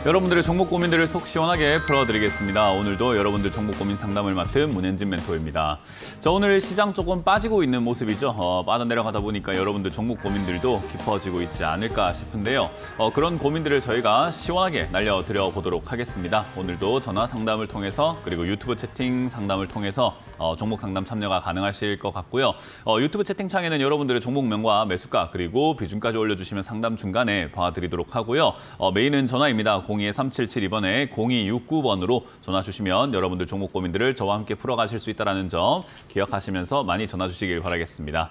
여러분들의 종목 고민들을 속 시원하게 풀어드리겠습니다. 오늘도 여러분들 종목 고민 상담을 맡은 문현진 멘토입니다. 자, 오늘 시장 조금 빠지고 있는 모습이죠. 빠져내려가다 보니까 여러분들 종목 고민들도 깊어지고 있지 않을까 싶은데요. 그런 고민들을 저희가 시원하게 날려드려 보도록 하겠습니다. 오늘도 전화 상담을 통해서 그리고 유튜브 채팅 상담을 통해서 종목 상담 참여가 가능하실 것 같고요. 유튜브 채팅창에는 여러분들의 종목명과 매수가 그리고 비중까지 올려주시면 상담 중간에 봐드리도록 하고요. 메인은 전화입니다. 023772번에 0269번으로 전화 주시면 여러분들 종목 고민들을 저와 함께 풀어가실 수 있다는 점 기억하시면서 많이 전화 주시길 바라겠습니다.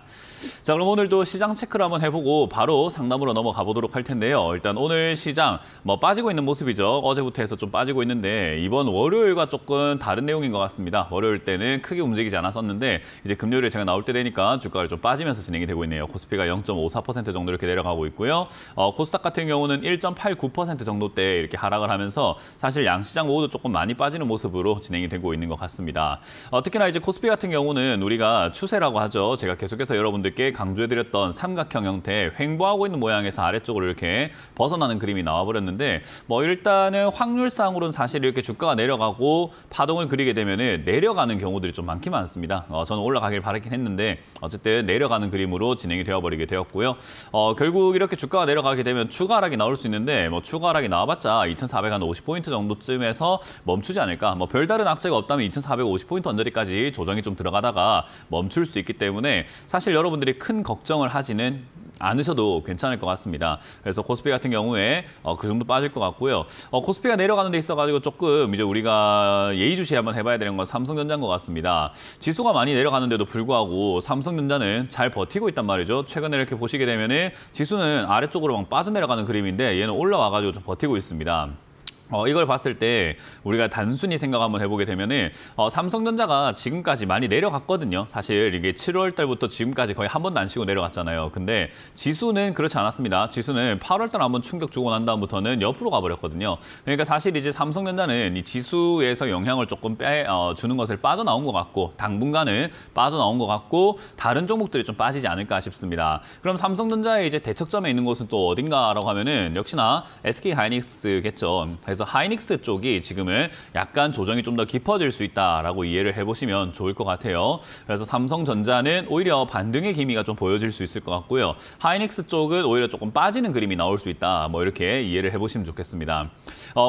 자, 그럼 오늘도 시장 체크를 한번 해보고 바로 상담으로 넘어가 보도록 할 텐데요. 일단 오늘 시장 빠지고 있는 모습이죠. 어제부터 해서 좀 빠지고 있는데 이번 월요일과 조금 다른 내용인 것 같습니다. 월요일 때는 크게 움직이지 않았었는데 이제 금요일에 제가 나올 때 되니까 주가가 좀 빠지면서 진행이 되고 있네요. 코스피가 0.54% 정도 이렇게 내려가고 있고요. 코스닥 같은 경우는 1.89% 정도대 이렇게 하락을 하면서 사실 양시장 모두 조금 많이 빠지는 모습으로 진행이 되고 있는 것 같습니다. 특히나 이제 코스피 같은 경우는 우리가 추세라고 하죠. 제가 계속해서 여러분들께 강조해드렸던 삼각형 형태 횡보하고 있는 모양에서 아래쪽으로 이렇게 벗어나는 그림이 나와버렸는데 일단은 확률상으로는 사실 이렇게 주가가 내려가고 파동을 그리게 되면은 내려가는 경우들이 좀 많긴 많습니다. 저는 올라가길 바라긴 했는데 어쨌든 내려가는 그림으로 진행이 되어버리게 되었고요. 결국 이렇게 주가가 내려가게 되면 추가 하락이 나올 수 있는데 추가 하락이 나와봤자 2,450포인트 정도쯤에서 멈추지 않을까. 별다른 악재가 없다면 2,450포인트 언저리까지 조정이 좀 들어가다가 멈출 수 있기 때문에 사실 여러분들이 큰 걱정을 하지는 않으셔도 괜찮을 것 같습니다. 그래서 코스피 같은 경우에 그 정도 빠질 것 같고요. 코스피가 내려가는 데 있어가지고 조금 이제 우리가 예의주시 한번 해봐야 되는 건 삼성전자인 것 같습니다. 지수가 많이 내려가는데도 불구하고 삼성전자는 잘 버티고 있단 말이죠. 최근에 이렇게 보시게 되면은 지수는 아래쪽으로 막 빠져내려가는 그림인데 얘는 올라와가지고 좀 버티고 있습니다. 이걸 봤을 때 우리가 단순히 생각 한번 해보게 되면은 삼성전자가 지금까지 많이 내려갔거든요. 사실 이게 7월 달부터 지금까지 거의 한 번도 안 쉬고 내려갔잖아요. 근데 지수는 그렇지 않았습니다. 지수는 8월 달 한번 충격 주고 난 다음부터는 옆으로 가버렸거든요. 그러니까 사실 이제 삼성전자는 이 지수에서 영향을 조금 주는 것을 빠져나온 것 같고 당분간은 빠져나온 것 같고 다른 종목들이 좀 빠지지 않을까 싶습니다. 그럼 삼성전자의 이제 대척점에 있는 곳은 또 어딘가라고 하면은 역시나 SK하이닉스겠죠. 그래서 하이닉스 쪽이 지금은 약간 조정이 좀 더 깊어질 수 있다라고 이해를 해보시면 좋을 것 같아요. 그래서 삼성전자는 오히려 반등의 기미가 좀 보여질 수 있을 것 같고요. 하이닉스 쪽은 오히려 조금 빠지는 그림이 나올 수 있다. 이렇게 이해를 해보시면 좋겠습니다.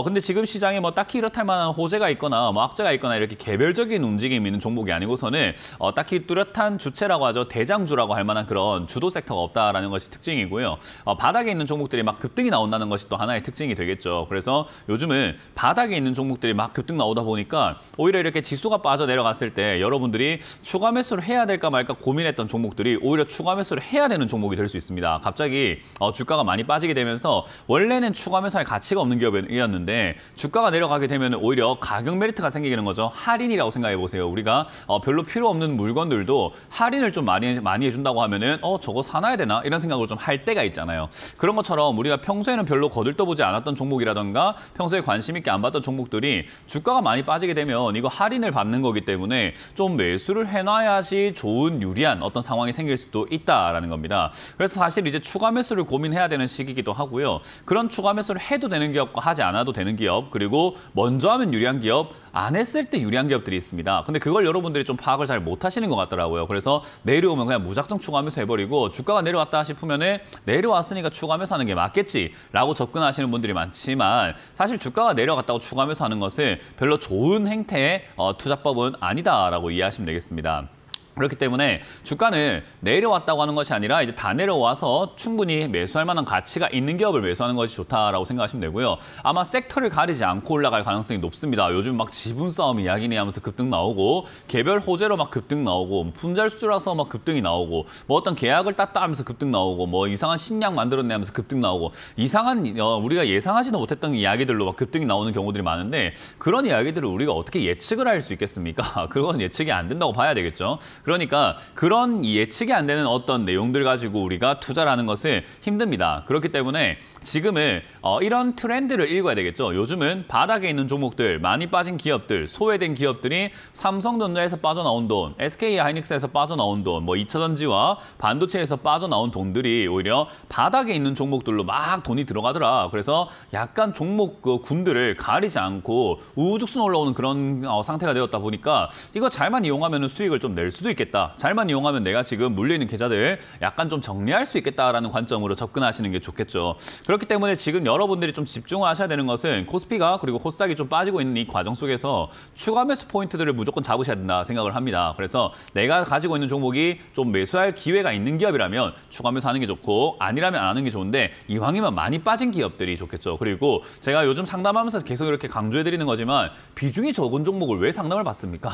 근데 지금 시장에 딱히 이렇다 할 만한 호재가 있거나 악재가 있거나 이렇게 개별적인 움직임이 있는 종목이 아니고서는 딱히 뚜렷한 주체라고 하죠. 대장주라고 할 만한 그런 주도 섹터가 없다라는 것이 특징이고요. 바닥에 있는 종목들이 막 급등이 나온다는 것이 또 하나의 특징이 되겠죠. 그래서 요즘은 바닥에 있는 종목들이 막 급등 나오다 보니까 오히려 이렇게 지수가 빠져 내려갔을 때 여러분들이 추가 매수를 해야 될까 말까 고민했던 종목들이 오히려 추가 매수를 해야 되는 종목이 될 수 있습니다. 갑자기 주가가 많이 빠지게 되면서 원래는 추가 매수할 가치가 없는 기업이었는데 주가가 내려가게 되면 오히려 가격 메리트가 생기는 거죠. 할인이라고 생각해 보세요. 우리가 별로 필요 없는 물건들도 할인을 좀 많이 해준다고 하면은 저거 사놔야 되나? 이런 생각을 좀 할 때가 있잖아요. 그런 것처럼 우리가 평소에는 별로 거들떠보지 않았던 종목이라던가 평소에 관심 있게 안 봤던 종목들이 주가가 많이 빠지게 되면 이거 할인을 받는 거기 때문에 좀 매수를 해놔야지 좋은 유리한 어떤 상황이 생길 수도 있다라는 겁니다. 그래서 사실 이제 추가 매수를 고민해야 되는 시기이기도 하고요. 그런 추가 매수를 해도 되는 기업과 하지 않아도 되는 기업 그리고 먼저 하면 유리한 기업 안 했을 때 유리한 기업들이 있습니다. 근데 그걸 여러분들이 좀 파악을 잘 못하시는 것 같더라고요. 그래서 내려오면 그냥 무작정 추가 매수 해버리고 주가가 내려왔다 싶으면은 내려왔으니까 추가 매수하는 게 맞겠지라고 접근하시는 분들이 많지만 사실 주가가 내려갔다고 추가 매수하는 것은 별로 좋은 행태의 투자법은 아니다라고 이해하시면 되겠습니다. 그렇기 때문에 주가는 내려왔다고 하는 것이 아니라 이제 다 내려와서 충분히 매수할 만한 가치가 있는 기업을 매수하는 것이 좋다라고 생각하시면 되고요. 아마 섹터를 가리지 않고 올라갈 가능성이 높습니다. 요즘 막 지분 싸움 이야기니 하면서 급등 나오고 개별 호재로 막 급등 나오고 분잘 수주라서 막 급등이 나오고 어떤 계약을 땄다 하면서 급등 나오고 이상한 신약 만들었네 하면서 급등 나오고 이상한 우리가 예상하지도 못했던 이야기들로 막 급등이 나오는 경우들이 많은데 그런 이야기들을 우리가 어떻게 예측을 할 수 있겠습니까? 그건 예측이 안 된다고 봐야 되겠죠. 그러니까 그런 예측이 안 되는 어떤 내용들 가지고 우리가 투자를 하는 것은 힘듭니다. 그렇기 때문에 지금은 이런 트렌드를 읽어야 되겠죠. 요즘은 바닥에 있는 종목들, 많이 빠진 기업들, 소외된 기업들이 삼성전자에서 빠져나온 돈, SK하이닉스에서 빠져나온 돈, 뭐 2차전지와 반도체에서 빠져나온 돈들이 오히려 바닥에 있는 종목들로 막 돈이 들어가더라. 그래서 약간 종목 그 군들을 가리지 않고 우후죽순 올라오는 그런 상태가 되었다 보니까 이거 잘만 이용하면 수익을 좀 낼 수도 있겠다. 잘만 이용하면 내가 지금 물려있는 계좌들 약간 좀 정리할 수 있겠다라는 관점으로 접근하시는 게 좋겠죠. 그렇기 때문에 지금 여러분들이 좀 집중을 하셔야 되는 것은 코스피가 그리고 코스닥이 좀 빠지고 있는 이 과정 속에서 추가 매수 포인트들을 무조건 잡으셔야 된다 생각을 합니다. 그래서 내가 가지고 있는 종목이 좀 매수할 기회가 있는 기업이라면 추가 매수하는 게 좋고 아니라면 안 하는 게 좋은데 이왕이면 많이 빠진 기업들이 좋겠죠. 그리고 제가 요즘 상담하면서 계속 이렇게 강조해드리는 거지만 비중이 적은 종목을 왜 상담을 받습니까?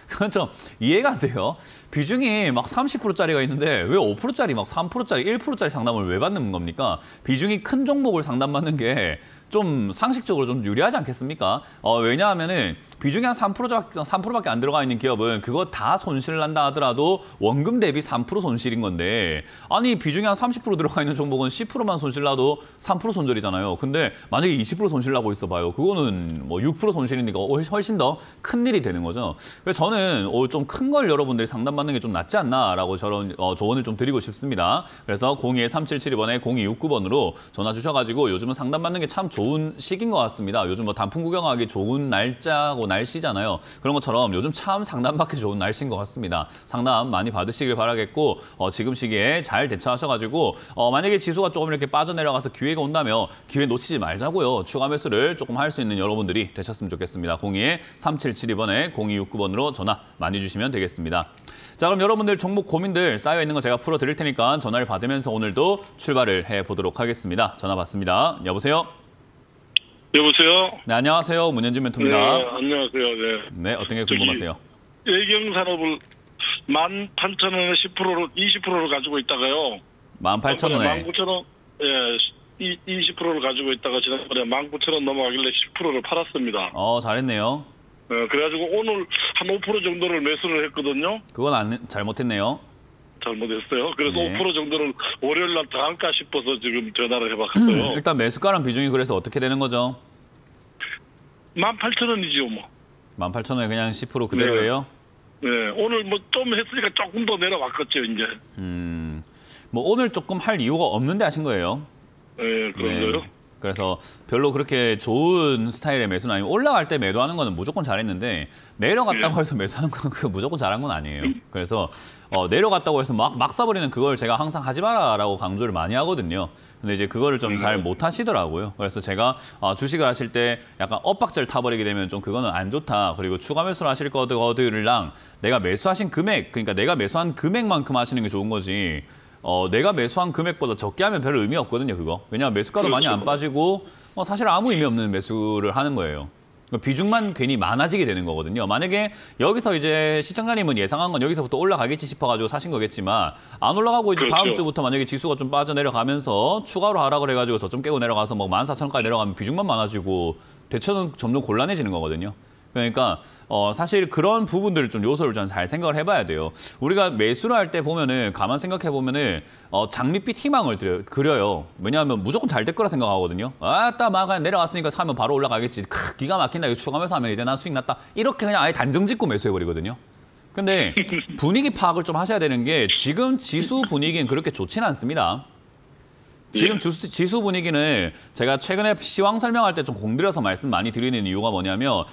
그건 좀 이해가 안 돼요. 비중이 막 30%짜리가 있는데 왜 5%짜리 막 3%짜리 1%짜리 상담을 왜 받는 겁니까? 비중이 큰 종목을 상담받는 게 좀 상식적으로 좀 유리하지 않겠습니까? 왜냐하면은 비중이 한 3%밖에 안 들어가 있는 기업은 그거 다 손실 난다 하더라도 원금 대비 3% 손실인 건데 아니 비중이 한 30% 들어가 있는 종목은 10%만 손실 나도 3% 손절이잖아요. 근데 만약에 20% 손실 나고 있어 봐요. 그거는 뭐 6% 손실이니까 훨씬 더 큰 일이 되는 거죠. 그래서 저는 좀 큰 걸 여러분들이 상담받는 게 좀 낫지 않나라고 저런 조언을 좀 드리고 싶습니다. 그래서 02-3772번에 0269번으로 전화 주셔가지고 요즘은 상담받는 게 참 좋은 시기인 것 같습니다. 요즘 뭐 단풍 구경하기 좋은 날짜고 날씨잖아요. 그런 것처럼 요즘 참 상담받기 좋은 날씨인 것 같습니다. 상담 많이 받으시길 바라겠고 지금 시기에 잘 대처하셔가지고 만약에 지수가 조금 이렇게 빠져내려가서 기회가 온다면 기회 놓치지 말자고요. 추가 매수를 조금 할 수 있는 여러분들이 되셨으면 좋겠습니다. 02-3772번에 0269번으로 전화 많이 주시면 되겠습니다. 자, 그럼 여러분들 종목 고민들 쌓여있는 거 제가 풀어드릴 테니까 전화를 받으면서 오늘도 출발을 해보도록 하겠습니다. 전화 받습니다. 여보세요? 여보세요? 네, 안녕하세요. 문현진 멘토입니다. 네, 안녕하세요. 네. 네, 어떤 게 궁금하세요? 외경산업을 18,000원에 10%로, 20%를 가지고 있다가요. 18,000원에. 19,000원, 예, 20%를 가지고 있다가 지난번에 19,000원 넘어가길래 10%를 팔았습니다. 잘했네요. 그래가지고 오늘 한 5% 정도를 매수를 했거든요. 그건 잘못했네요. 잘못했어요. 그래서 네. 5% 정도를 월요일 날 더 할까 싶어서 지금 전화를 해봤어요. 일단 매수가랑 비중이 그래서 어떻게 되는 거죠? 18,000원이지요, 뭐. 18,000원에 그냥 10% 그대로예요? 네, 오늘 뭐 좀 했으니까 조금 더 내려왔겠죠, 이제. 뭐 오늘 조금 할 이유가 없는데 하신 거예요? 네, 그런가요? 네. 그래서 별로 그렇게 좋은 스타일의 매수는 아니고 올라갈 때 매도하는 거는 무조건 잘했는데 내려갔다고 해서 매수하는 건 그거 무조건 잘한 건 아니에요. 그래서 내려갔다고 해서 막 싸버리는 그걸 제가 항상 하지 마라라고 강조를 많이 하거든요. 근데 이제 그거를 좀 잘 못 하시더라고요. 그래서 제가 주식을 하실 때 약간 엇박자를 타버리게 되면 좀 그거는 안 좋다. 그리고 추가 매수를 하실 거들랑 내가 매수하신 금액, 그러니까 내가 매수한 금액만큼 하시는 게 좋은 거지. 내가 매수한 금액보다 적게 하면 별 의미 없거든요, 그거. 왜냐하면 매수가도 많이 안 빠지고 사실 아무 의미 없는 매수를 하는 거예요. 비중만 괜히 많아지게 되는 거거든요. 만약에 여기서 이제 시청자님은 예상한 건 여기서부터 올라가겠지 싶어가지고 사신 거겠지만 안 올라가고 이제 다음 주부터 만약에 지수가 좀 빠져내려가면서 추가로 하락을 해가지고 저점 깨고 내려가서 뭐 14,000원까지 내려가면 비중만 많아지고 대처는 점점 곤란해지는 거거든요. 그러니까 사실 그런 부분들을 좀 요소를 좀 잘 생각을 해봐야 돼요. 우리가 매수를 할 때 보면은 가만 생각해 보면은 장밋빛 희망을 그려요. 왜냐하면 무조건 잘 될 거라 생각하거든요. 아따 막 내려갔으니까 사면 바로 올라가겠지. 기가 막힌다. 이거 추가 매수하면 이제 난 수익 났다. 이렇게 그냥 아예 단정 짓고 매수해 버리거든요. 근데 분위기 파악을 좀 하셔야 되는 게 지금 지수 분위기는 그렇게 좋지는 않습니다. 지금 지수 분위기는 제가 최근에 시황 설명할 때 좀 공들여서 말씀 많이 드리는 이유가 뭐냐면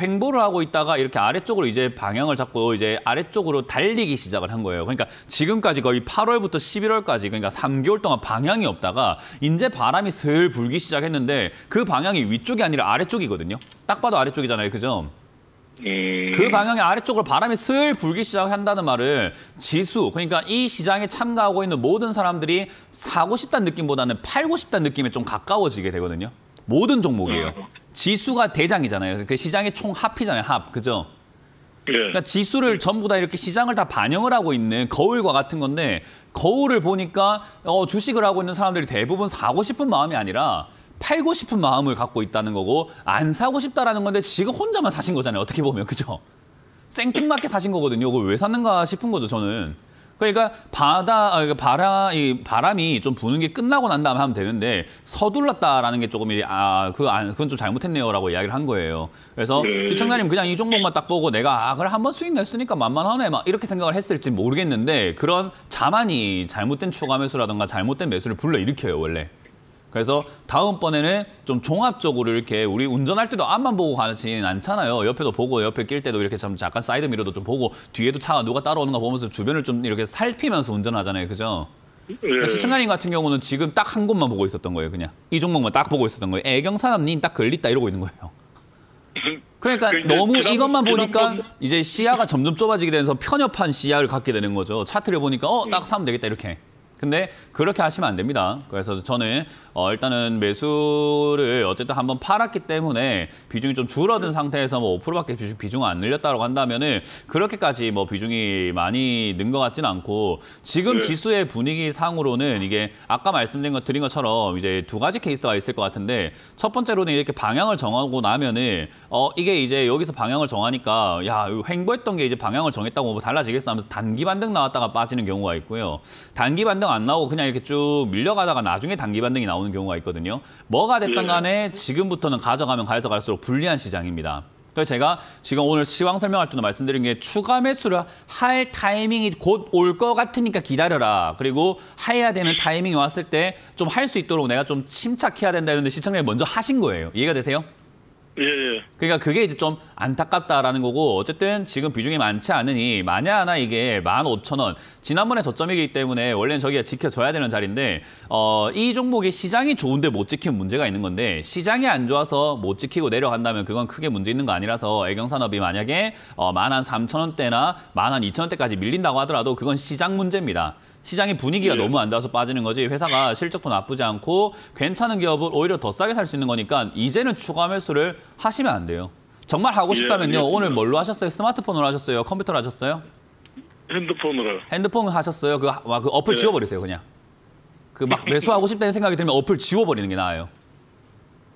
횡보를 하고 있다가 이렇게 아래쪽으로 이제 방향을 잡고 이제 아래쪽으로 달리기 시작을 한 거예요. 그러니까 지금까지 거의 8월부터 11월까지 그러니까 3개월 동안 방향이 없다가 이제 바람이 슬 불기 시작했는데 그 방향이 위쪽이 아니라 아래쪽이거든요. 딱 봐도 아래쪽이잖아요. 그죠? 그 방향의 아래쪽으로 바람이 슬 불기 시작한다는 말은 지수, 그러니까 이 시장에 참가하고 있는 모든 사람들이 사고 싶다는 느낌보다는 팔고 싶다는 느낌에 좀 가까워지게 되거든요. 모든 종목이에요. 지수가 대장이잖아요. 그 시장의 총 합이잖아요. 합, 그죠? 그러니까 지수를 전부 다 이렇게 시장을 다 반영을 하고 있는 거울과 같은 건데 거울을 보니까 주식을 하고 있는 사람들이 대부분 사고 싶은 마음이 아니라 팔고 싶은 마음을 갖고 있다는 거고 안 사고 싶다라는 건데 지금 혼자만 사신 거잖아요. 어떻게 보면. 그죠? 생뚱맞게 사신 거거든요. 그걸 왜 샀는가 싶은 거죠, 저는. 그러니까 바람이 좀 부는 게 끝나고 난 다음에 하면 되는데 서둘렀다라는 게 조금 그건 좀 잘못했네요라고 이야기를 한 거예요. 그래서 시청자님 그냥 이 종목만 딱 보고 내가 그래 한번 수익 냈으니까 만만하네 막 이렇게 생각을 했을지 모르겠는데 그런 자만이 잘못된 추가 매수라든가 잘못된 매수를 불러일으켜요 원래. 그래서 다음번에는 좀 종합적으로 이렇게 우리 운전할 때도 앞만 보고 가지는 않잖아요. 옆에도 보고 옆에 낄 때도 이렇게 좀 잠깐 사이드 미러도 좀 보고 뒤에도 차가 누가 따라오는가 보면서 주변을 좀 이렇게 살피면서 운전하잖아요. 그죠? 그러니까 시청자님 같은 경우는 지금 딱 한 곳만 보고 있었던 거예요. 그냥 이 종목만 딱 보고 있었던 거예요. 애경산업님 딱 걸렸다 이러고 있는 거예요. 그러니까 너무 이것만 보니까 이제 시야가 점점 좁아지게 되면서 편협한 시야를 갖게 되는 거죠. 차트를 보니까 딱 사면 되겠다 이렇게. 근데 그렇게 하시면 안 됩니다. 그래서 저는 일단은 매수를 어쨌든 한번 팔았기 때문에 비중이 좀 줄어든 상태에서 뭐 5%밖에 비중을 안 늘렸다고 한다면은 그렇게까지 뭐 비중이 많이 는 것 같지는 않고 지금 지수의 분위기 상으로는 이게 아까 드린 것처럼 이제 두 가지 케이스가 있을 것 같은데 첫 번째로는 이렇게 방향을 정하고 나면은 이게 이제 여기서 방향을 정하니까 야 횡보했던 게 이제 방향을 정했다고 뭐 달라지겠어 하면서 단기 반등 나왔다가 빠지는 경우가 있고요. 단기 반등 안 나오고 그냥 이렇게 쭉 밀려가다가 나중에 단기 반등이 나오는 경우가 있거든요. 뭐가 됐든 간에 지금부터는 가져가면 가져갈수록 불리한 시장입니다. 그래서 제가 지금 오늘 시황 설명할 때도 말씀드린 게 추가 매수를 할 타이밍이 곧 올 것 같으니까 기다려라. 그리고 해야 되는 타이밍이 왔을 때 좀 할 수 있도록 내가 좀 침착해야 된다 했는데 시청자님이 먼저 하신 거예요. 이해가 되세요? 예. 그러니까 그게 이제 좀 안타깝다라는 거고 어쨌든 지금 비중이 많지 않으니 만약 하나 이게 15,000원 지난번에 저점이기 때문에 원래는 저기가 지켜줘야 되는 자리인데 이 종목이 시장이 좋은데 못 지키면 문제가 있는 건데 시장이 안 좋아서 못 지키고 내려간다면 그건 크게 문제 있는 거 아니라서 애경산업이 만약에 13,000원대나 12,000원대까지 밀린다고 하더라도 그건 시장 문제입니다. 시장의 분위기가 너무 안 좋아서 빠지는 거지 회사가 실적도 나쁘지 않고 괜찮은 기업을 오히려 더 싸게 살 수 있는 거니까 이제는 추가 매수를 하시면 안 돼요. 정말 하고 싶다면요. 오늘 뭘로 하셨어요? 스마트폰으로 하셨어요? 컴퓨터로 하셨어요? 핸드폰으로. 핸드폰 하셨어요? 그 어플 지워버리세요 그냥. 그 막 매수하고 싶다는 생각이 들면 어플 지워버리는 게 나아요.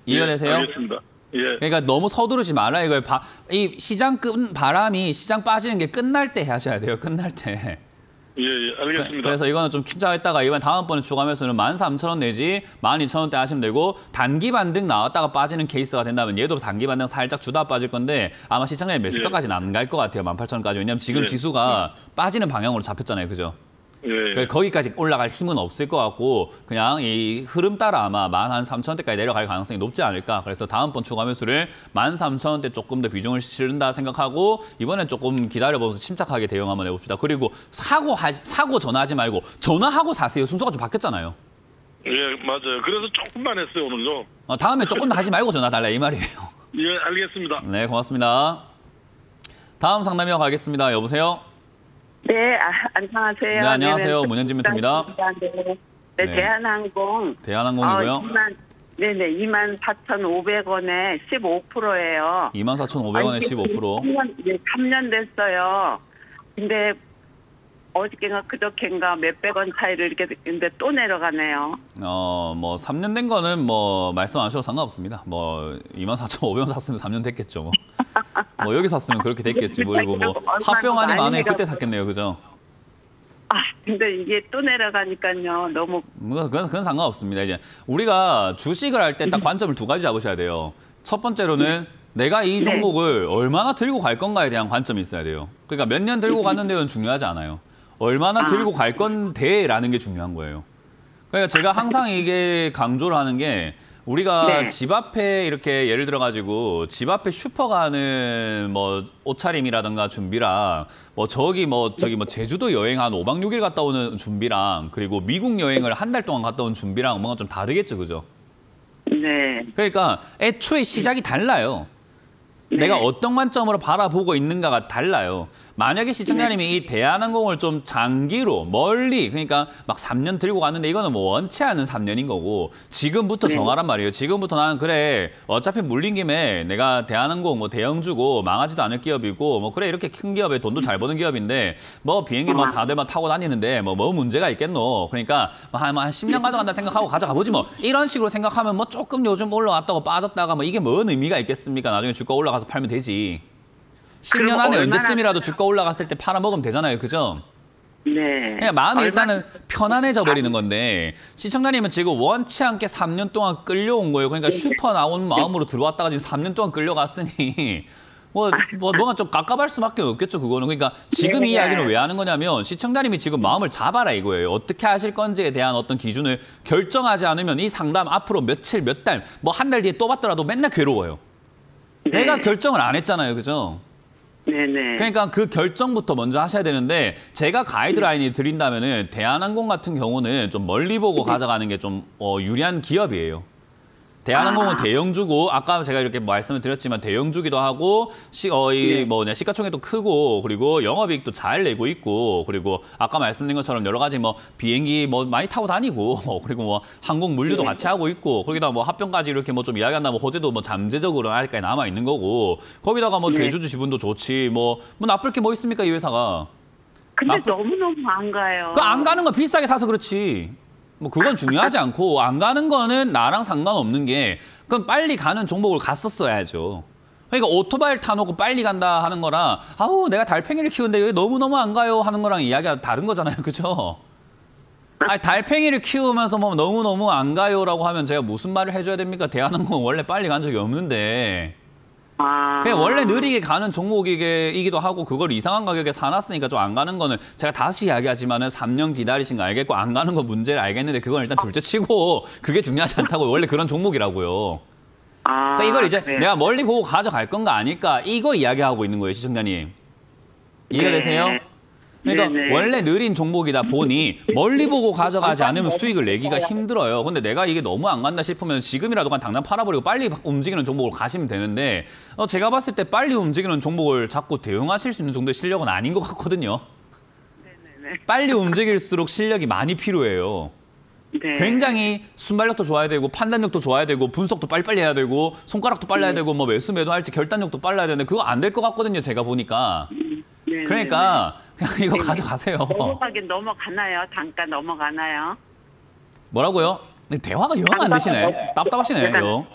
이해가 되세요? 알겠습니다. 예. 그러니까 너무 서두르지 말아요. 이걸 이 시장 바람이 시장 빠지는 게 끝날 때 하셔야 돼요. 끝날 때. 예, 알겠습니다. 그래서 이거는 좀 긴장했다가 이번 다음번에 추가 매수는 13,000원 내지 12,000원대 하시면 되고 단기 반등 나왔다가 빠지는 케이스가 된다면 얘도 단기 반등 살짝 주다 빠질 건데 아마 시청자님 매수가까지는 안 갈 것 같아요. 18,000원까지. 왜냐하면 지금 지수가 빠지는 방향으로 잡혔잖아요. 그죠? 거기까지 올라갈 힘은 없을 것 같고 그냥 이 흐름 따라 아마 13,000원대까지 내려갈 가능성이 높지 않을까. 그래서 다음번 추가 매수를 13,000원대 조금 더 비중을 실른다 생각하고 이번엔 조금 기다려보면서 침착하게 대응 한번 해봅시다. 그리고 사고 전화하지 말고 전화하고 사세요. 순서가 좀 바뀌었잖아요. 예, 맞아요. 그래서 조금만 했어요, 오늘요. 다음에 조금 더 하지 말고 전화 달라 이 말이에요. 예, 알겠습니다. 네, 고맙습니다. 다음 상담 이어가겠습니다. 여보세요? 네, 안녕하세요. 네, 안녕하세요. 문현진 멘토입니다. 네, 대한항공. 대한항공이고요. 24,500원에 15%예요. 24,500원에 15%. 3년 됐어요. 근데 어저께인가 그저께인가 몇백 원 차이를 이렇게 근데 또 내려가네요. 뭐 3년 된 거는 뭐 말씀 안 하셔도 상관없습니다. 뭐 24,500원 샀으면 3년 됐겠죠. 뭐 여기 샀으면 그렇게 됐겠지. 그리고 뭐 합병 아니면 안 해 그때 샀겠네요. 그죠? 근데 이게 또 내려가니까요. 너무 그건 상관없습니다. 이제 우리가 주식을 할 때 딱 관점을 두 가지 잡으셔야 돼요. 첫 번째로는 내가 이 종목을 얼마나 들고 갈 건가에 대한 관점이 있어야 돼요. 그러니까 몇 년 들고 가는 데는 중요하지 않아요. 얼마나 들고 갈 건데라는 게 중요한 거예요. 그러니까 제가 항상 이게 강조를 하는 게 우리가 집 앞에 이렇게 예를 들어 가지고 집 앞에 슈퍼 가는 뭐 옷차림이라든가 준비랑 저기 제주도 여행 한 5박 6일 갔다 오는 준비랑 그리고 미국 여행을 한 달 동안 갔다 온 준비랑 뭔가 좀 다르겠죠, 그죠? 네. 그러니까 애초에 시작이 달라요. 내가 어떤 관점으로 바라보고 있는가가 달라요. 만약에 시청자님이 이 대한항공을 좀 장기로 멀리 그러니까 막 3년 들고 갔는데 이거는 뭐 원치 않은 3년인 거고 지금부터 정하란 말이에요. 지금부터 나는 그래 어차피 물린 김에 내가 대한항공 뭐 대형주고 망하지도 않을 기업이고 뭐 그래 이렇게 큰 기업에 돈도 잘 버는 기업인데 뭐 비행기 뭐 다들 막 타고 다니는데 뭐 문제가 있겠노. 그러니까 한 10년 가져간다 생각하고 가져가 보지 뭐 이런 식으로 생각하면 뭐 조금 요즘 올라왔다고 빠졌다가 뭐 이게 뭔 의미가 있겠습니까? 나중에 주가 올라가서 팔면 되지. 10년 안에 언제쯤이라도 주가 올라갔을 때 팔아먹으면 되잖아요. 그죠? 네. 그냥 마음이 얼마- 일단은 편안해져 버리는 건데 시청자님은 지금 원치 않게 3년 동안 끌려온 거예요. 그러니까 슈퍼 나온 마음으로 들어왔다가 지금 3년 동안 끌려갔으니 뭐가 좀 깝깝할 수밖에 없겠죠, 그거는. 그러니까 지금 이 네. 이야기는 왜 하는 거냐면 시청자님이 지금 마음을 잡아라 이거예요. 어떻게 하실 건지에 대한 어떤 기준을 결정하지 않으면 이 상담 앞으로 며칠, 몇 달, 뭐 한 달 뒤에 또 받더라도 맨날 괴로워요. 네. 내가 결정을 안 했잖아요, 그죠? 네네. 그러니까 그 결정부터 먼저 하셔야 되는데 제가 가이드라인이 드린다면은 대한항공 같은 경우는 좀 멀리 보고 가져가는 게 좀 유리한 기업이에요. 대한항공은 대형주고 아까 제가 이렇게 말씀을 드렸지만 대형주기도 하고 시가총액도 크고 그리고 영업이익도 잘 내고 있고 그리고 아까 말씀드린 것처럼 여러 가지 뭐 비행기 뭐 많이 타고 다니고 그리고 뭐 항공 물류도 같이 하고 있고 거기다 뭐 합병까지 이렇게 뭐 좀 이야기한다면 호재도 뭐 잠재적으로 아직까지 남아 있는 거고 거기다가 뭐 대주주 지분도 좋지 뭐 나쁠 게 뭐 있습니까 이 회사가. 근데 나쁜- 너무너무 안 가요. 그 안 가는 건 비싸게 사서 그렇지. 뭐 그건 중요하지 않고 안 가는 거는 나랑 상관없는 게 그건 빨리 가는 종목을 갔었어야죠. 그러니까 오토바이를 타놓고 빨리 간다 하는 거랑 아우 내가 달팽이를 키우는데 왜 너무너무 안 가요 하는 거랑 이야기가 다른 거잖아요. 그죠? 아니, 달팽이를 키우면서 뭐 너무너무 안 가요라고 하면 제가 무슨 말을 해줘야 됩니까? 대한항공은 원래 빨리 간 적이 없는데. 그냥 원래 느리게 가는 종목이기도 하고 그걸 이상한 가격에 사놨으니까 좀 안 가는 거는 제가 다시 이야기하지만은 3년 기다리신 거 알겠고 안 가는 거 문제를 알겠는데 그건 일단 둘째 치고 그게 중요하지 않다고 원래 그런 종목이라고요. 그러니까 이걸 이제 네. 내가 멀리 보고 가져갈 건가 아닐까 이거 이야기하고 있는 거예요, 시청자님. 이해가 네. 되세요? 그러니까 네네. 원래 느린 종목이다 보니 멀리 보고 가져가지 않으면 수익을 내기가 힘들어요. 근데 내가 이게 너무 안 간다 싶으면 지금이라도 그냥 당장 팔아버리고 빨리 움직이는 종목을 가시면 되는데 제가 봤을 때 빨리 움직이는 종목을 자꾸 대응하실 수 있는 정도의 실력은 아닌 것 같거든요. 네네. 빨리 움직일수록 실력이 많이 필요해요. 네. 굉장히 순발력도 좋아야 되고 판단력도 좋아야 되고 분석도 빨리빨리 해야 되고 손가락도 빨라야 되고 뭐 매수 매도할지 결단력도 빨라야 되는데 그거 안 될 것 같거든요. 제가 보니까. 네네. 그러니까 그냥 이거 가져가세요. 넘어가긴 넘어가나요? 단가 넘어가나요? 뭐라고요? 대화가 영 안 되시네. 답답하시네, 영.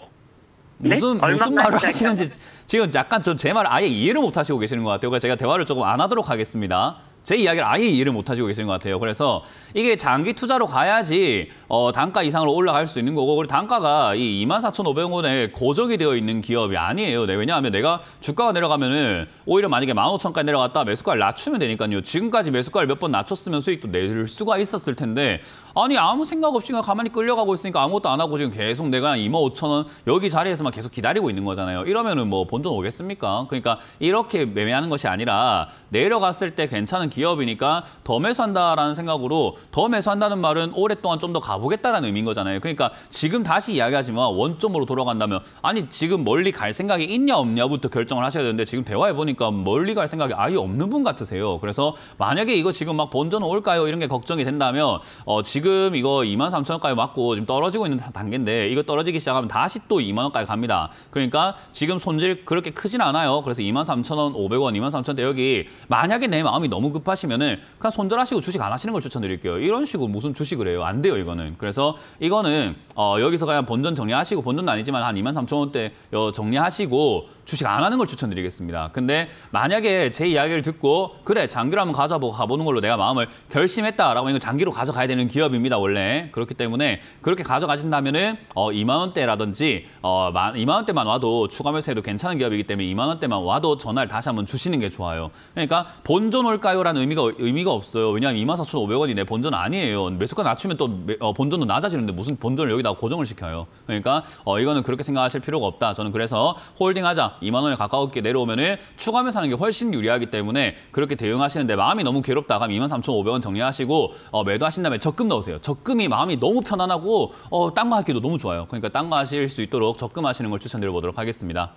무슨 얼마까지 말을 할까요? 하시는지 지금 약간 제 말을 아예 이해를 못 하시고 계시는 것 같아요. 그래서 제가 대화를 조금 안 하도록 하겠습니다. 제 이야기를 아예 이해를 못 하시고 계시는 것 같아요. 그래서 이게 장기 투자로 가야지 단가 이상으로 올라갈 수 있는 거고 그리고 단가가 이 24,500원에 고정이 되어 있는 기업이 아니에요. 네, 왜냐하면 내가 주가가 내려가면은 오히려 만약에 15,000원까지 내려갔다 매수가를 낮추면 되니까요. 지금까지 매수가를 몇 번 낮췄으면 수익도 낼 수가 있었을 텐데 아니 아무 생각 없이 그냥 가만히 끌려가고 있으니까 아무것도 안 하고 지금 계속 내가 25,000원 여기 자리에서만 계속 기다리고 있는 거잖아요. 이러면은 뭐 본전 오겠습니까? 그러니까 이렇게 매매하는 것이 아니라 내려갔을 때 괜찮은 기업이니까 더 매수한다라는 생각으로 더 매수한다는 말은 오랫동안 좀 더 가보겠다라는 의미인 거잖아요. 그러니까 지금 다시 이야기하지만 원점으로 돌아간다면 아니 지금 멀리 갈 생각이 있냐 없냐부터 결정을 하셔야 되는데 지금 대화해보니까 멀리 갈 생각이 아예 없는 분 같으세요. 그래서 만약에 이거 지금 막 본전 올까요? 이런 게 걱정이 된다면 지금 이거 23,000원까지 맞고 지금 떨어지고 있는 단계인데 이거 떨어지기 시작하면 다시 또 2만 원까지 갑니다. 그러니까 지금 손질 그렇게 크진 않아요. 그래서 23,000원, 500원, 23,000원대 여기 만약에 내 마음이 너무 급하시면은 그냥 손절하시고 주식 안 하시는 걸 추천드릴게요. 이런 식으로 무슨 주식을 해요? 안 돼요, 이거는. 그래서 이거는 여기서 그냥 본전 정리하시고 본전은 아니지만 한 23,000원대 정리하시고 주식 안 하는 걸 추천드리겠습니다. 근데 만약에 제 이야기를 듣고 그래 장기로 한번 가보는 걸로 내가 마음을 결심했다라고 이거 장기로 가져가야 되는 기업입니다. 원래 그렇기 때문에 그렇게 가져가신다면은 2만 원대라든지 2만 원대만 와도 추가 매수해도 괜찮은 기업이기 때문에 2만 원대만 와도 전화를 다시 한번 주시는 게 좋아요. 그러니까 본전 올까요라는 의미가 없어요. 왜냐하면 24,500원이 내 본전 아니에요. 매수가 낮추면 또 본전도 낮아지는데 무슨 본전을 여기다 고정을 시켜요. 그러니까 이거는 그렇게 생각하실 필요가 없다. 저는 그래서 홀딩하자. 2만 원에 가까웠게 내려오면은 추가 매수하는 게 훨씬 유리하기 때문에 그렇게 대응하시는데 마음이 너무 괴롭다. 그럼 23,500원 정리하시고 매도하신 다음에 적금 넣으세요. 적금이 마음이 너무 편안하고 딴 거 하기도 너무 좋아요. 그러니까 딴 거 하실 수 있도록 적금하시는 걸 추천드려보도록 하겠습니다.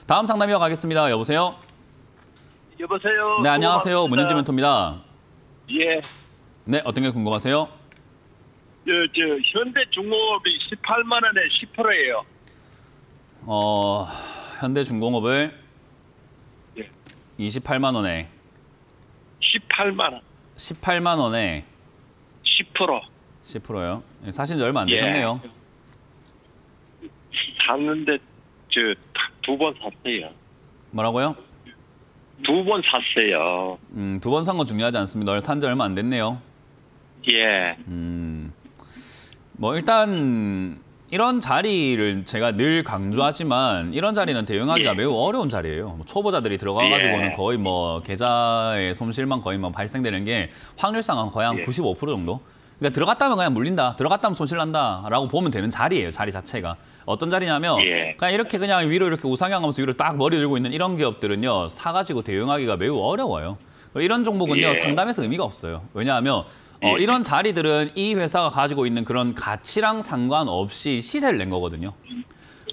다음 상담 이어가겠습니다. 여보세요? 여보세요. 네, 안녕하세요. 문현지 멘토입니다. 예. 네, 어떤 게 궁금하세요? 현대중공업이 18만 원에 10%예요. 현대중공업을 예. 28만 원에 18만 원. 18만 원에 10%. 10%요. 사신 지 얼마 안 예. 되셨네요. 샀는데 두 번 샀어요. 뭐라고요? 두 번 샀어요. 2번 산 건 중요하지 않습니다. 산 지 얼마 안 됐네요. 예. 뭐 일단 이런 자리를 제가 늘 강조하지만 이런 자리는 대응하기가 예. 매우 어려운 자리예요. 뭐 초보자들이 들어가가지고는 예. 거의 뭐 계좌의 손실만 거의 뭐 발생되는 게 확률상은 거의 한 예. 95% 정도. 그러니까 들어갔다 하면 그냥 물린다, 들어갔다 하면 손실 난다라고 보면 되는 자리예요. 자리 자체가. 어떤 자리냐면 예. 그냥 이렇게 그냥 위로 이렇게 우상향하면서 위로 딱 머리 들고 있는 이런 기업들은요, 사가지고 대응하기가 매우 어려워요. 이런 종목은요, 예. 상담에서 의미가 없어요. 왜냐하면 예. 이런 자리들은 이 회사가 가지고 있는 그런 가치랑 상관없이 시세를 낸 거거든요.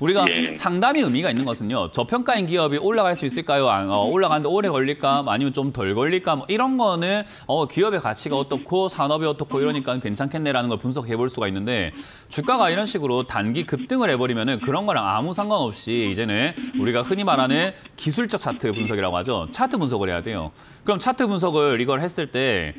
우리가 예. 상담이 의미가 있는 것은요, 저평가인 기업이 올라갈 수 있을까요? 올라가는데 오래 걸릴까? 아니면 좀 덜 걸릴까? 뭐 이런 거는 기업의 가치가 어떻고 산업이 어떻고 이러니까 괜찮겠네라는 걸 분석해 볼 수가 있는데, 주가가 이런 식으로 단기 급등을 해버리면은 그런 거랑 아무 상관없이 이제는 우리가 흔히 말하는 기술적 차트 분석이라고 하죠. 차트 분석을 해야 돼요. 그럼 차트 분석을 이걸 했을 때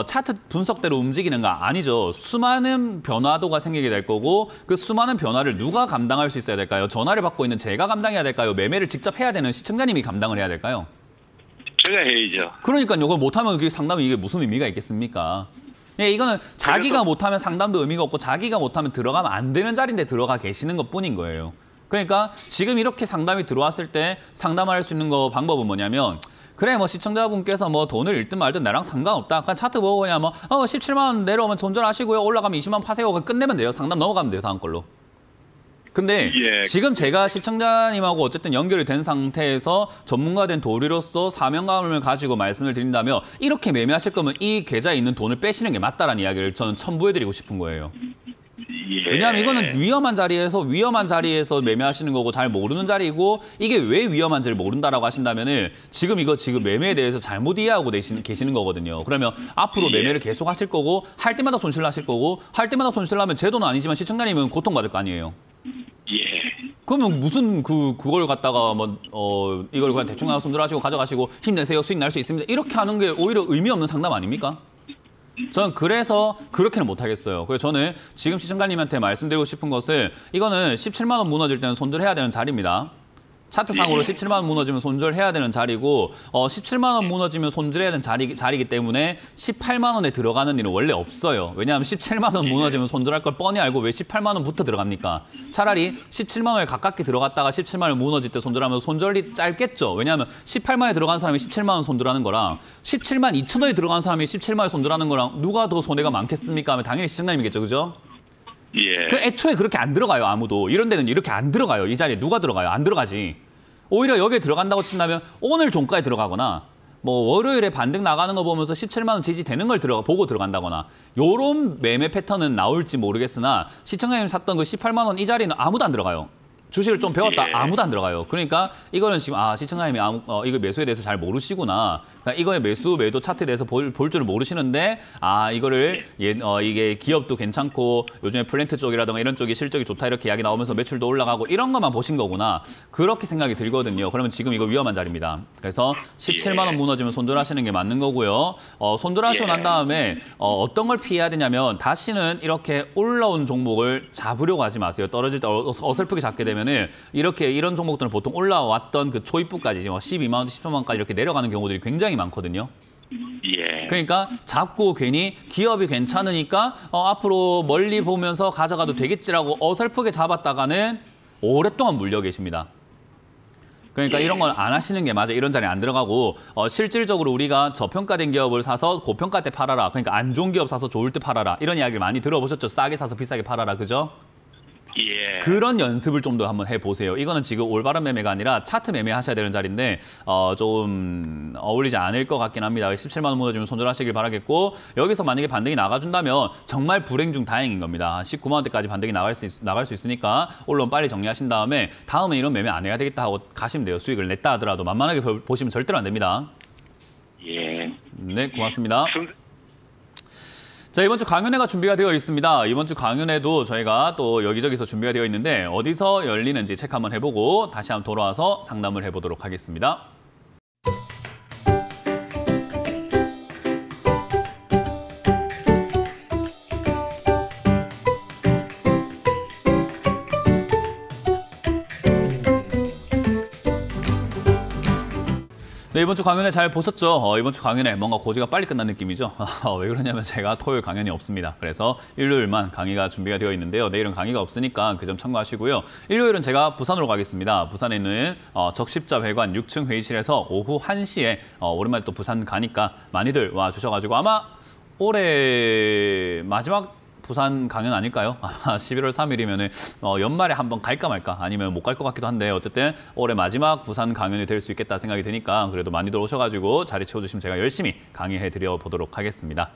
차트 분석대로 움직이는가? 아니죠. 수많은 변화도가 생기게 될 거고, 그 수많은 변화를 누가 감당할 수 있어야 될까요? 전화를 받고 있는 제가 감당해야 될까요? 매매를 직접 해야 되는 시청자님이 감당을 해야 될까요? 제가 해야죠. 그러니까 이걸 못하면 그 상담이 이게 무슨 의미가 있겠습니까? 예, 이거는 자기가 못하면 상담도 의미가 없고, 자기가 못하면 들어가면 안 되는 자리인데 들어가 계시는 것뿐인 거예요. 그러니까 지금 이렇게 상담이 들어왔을 때 상담할 수 있는 방법은 뭐냐면, 그래 뭐 시청자분께서 뭐 돈을 잃든 말든 나랑 상관없다. 그냥 차트 보고 그냥 뭐 17만 원 내려오면 손절하시고요. 올라가면 20만 원 파세요. 끝내면 돼요. 상담 넘어가면 돼요. 다음 걸로. 근데 예. 지금 제가 시청자님하고 어쨌든 연결이 된 상태에서 전문가된 도리로서 사명감을 가지고 말씀을 드린다면, 이렇게 매매하실 거면 이 계좌에 있는 돈을 빼시는 게 맞다라는 이야기를 저는 첨부해드리고 싶은 거예요. 예. 왜냐하면 이거는 위험한 자리에서 매매하시는 거고, 잘 모르는 자리이고, 이게 왜 위험한지를 모른다라고 하신다면은 지금 매매에 대해서 잘못 이해하고 계시는 거거든요. 그러면 앞으로 예. 매매를 계속 하실 거고, 할 때마다 손실 나실 거고, 할 때마다 손실 나면 제 돈은 아니지만 시청자님은 고통받을 거 아니에요. 예. 그러면 무슨 그걸 갖다가 이걸 그냥 대충 손들하시고 가져가시고 힘내세요, 수익 날 수 있습니다, 이렇게 하는 게 오히려 의미 없는 상담 아닙니까? 저는 그래서 그렇게는 못하겠어요. 그래서 저는 지금 시청자님한테 말씀드리고 싶은 것은, 이거는 17만 원 무너질 때는 손절해야 되는 자리입니다. 차트상으로 17만 원 무너지면 손절해야 되는 자리고, 17만 원 무너지면 손절해야 되는 자리이기 때문에 18만 원에 들어가는 일은 원래 없어요. 왜냐하면 17만 원 무너지면 손절할 걸 뻔히 알고 왜 18만 원부터 들어갑니까? 차라리 17만 원에 가깝게 들어갔다가 17만 원 무너질 때 손절하면 손절이 짧겠죠. 왜냐하면 18만 원에 들어간 사람이 17만 원 손절하는 거랑 17만 2천 원에 들어간 사람이 17만 원 손절하는 거랑 누가 더 손해가 많겠습니까? 하면 당연히 시청자님이겠죠. 그죠? 예. 그 애초에 그렇게 안 들어가요. 아무도. 이런 데는 이렇게 안 들어가요. 이 자리에 누가 들어가요? 안 들어가지. 오히려 여기에 들어간다고 친다면 오늘 종가에 들어가거나, 뭐 월요일에 반등 나가는 거 보면서 17만 원 지지되는 걸 보고 들어간다거나, 요런 매매 패턴은 나올지 모르겠으나, 시청자님이 샀던 그 18만 원 이 자리는 아무도 안 들어가요. 주식을 좀 배웠다, 예. 아무도 안 들어가요. 그러니까 이거는 지금 시청자님이 이거 매수에 대해서 잘 모르시구나. 그러니까 이거의 매도 차트에 대해서 볼 줄을 모르시는데, 이거를 이게 기업도 괜찮고 요즘에 플랜트 쪽이라든가 이런 쪽이 실적이 좋다 이렇게 이야기 나오면서 매출도 올라가고 이런 것만 보신 거구나. 그렇게 생각이 들거든요. 그러면 지금 이거 위험한 자리입니다. 그래서 17만 원 무너지면 손절하시는 게 맞는 거고요. 손절하시고 난 다음에 어떤 걸 피해야 되냐면, 다시는 이렇게 올라온 종목을 잡으려고 하지 마세요. 떨어질 때 어설프게 잡게 되면 이런 종목들은 보통 올라왔던 그 초입부까지 12만 원, 13만 원까지 이렇게 내려가는 경우들이 굉장히 많거든요. 예. 그러니까 잡고 괜히 기업이 괜찮으니까 앞으로 멀리 보면서 가져가도 되겠지라고 어설프게 잡았다가는 오랫동안 물려 계십니다. 그러니까 이런 건 안 하시는 게 맞아요. 이런 자리에 안 들어가고, 실질적으로 우리가 저평가된 기업을 사서 고평가 때 팔아라. 그러니까 안 좋은 기업 사서 좋을 때 팔아라. 이런 이야기를 많이 들어보셨죠? 싸게 사서 비싸게 팔아라. 그죠? 예. 그런 연습을 좀 더 한번 해보세요. 이거는 지금 올바른 매매가 아니라 차트 매매 하셔야 되는 자리인데 좀 어울리지 않을 것 같긴 합니다. 17만 원 무너지면 손절하시길 바라겠고, 여기서 만약에 반등이 나가준다면 정말 불행 중 다행인 겁니다. 19만 원대까지 반등이 나갈 수 있으니까 언론 빨리 정리하신 다음에 다음에 이런 매매 안 해야 되겠다 하고 가시면 돼요. 수익을 냈다 하더라도 만만하게 보시면 절대로 안 됩니다. 예. 네, 고맙습니다. 자, 이번 주 강연회가 준비가 되어 있습니다. 이번 주 강연회도 저희가 또 여기저기서 준비가 되어 있는데, 어디서 열리는지 체크 한번 해보고 다시 한번 돌아와서 상담을 해보도록 하겠습니다. 네, 이번 주 강연회 잘 보셨죠? 이번 주 강연회 뭔가 고지가 빨리 끝난 느낌이죠? 왜 그러냐면 제가 토요일 강연이 없습니다. 그래서 일요일만 강의가 준비가 되어 있는데요. 내일은 강의가 없으니까 그 점 참고하시고요. 일요일은 제가 부산으로 가겠습니다. 부산에 있는 적십자회관 6층 회의실에서 오후 1시에 오랜만에 또 부산 가니까 많이들 와주셔가지고 아마 올해 마지막 부산 강연 아닐까요? 11월 3일이면 연말에 한번 갈까 말까 아니면 못 갈 것 같기도 한데 어쨌든 올해 마지막 부산 강연이 될 수 있겠다 생각이 드니까 그래도 많이들 오셔가지고 자리 채워주시면 제가 열심히 강의해 드려 보도록 하겠습니다.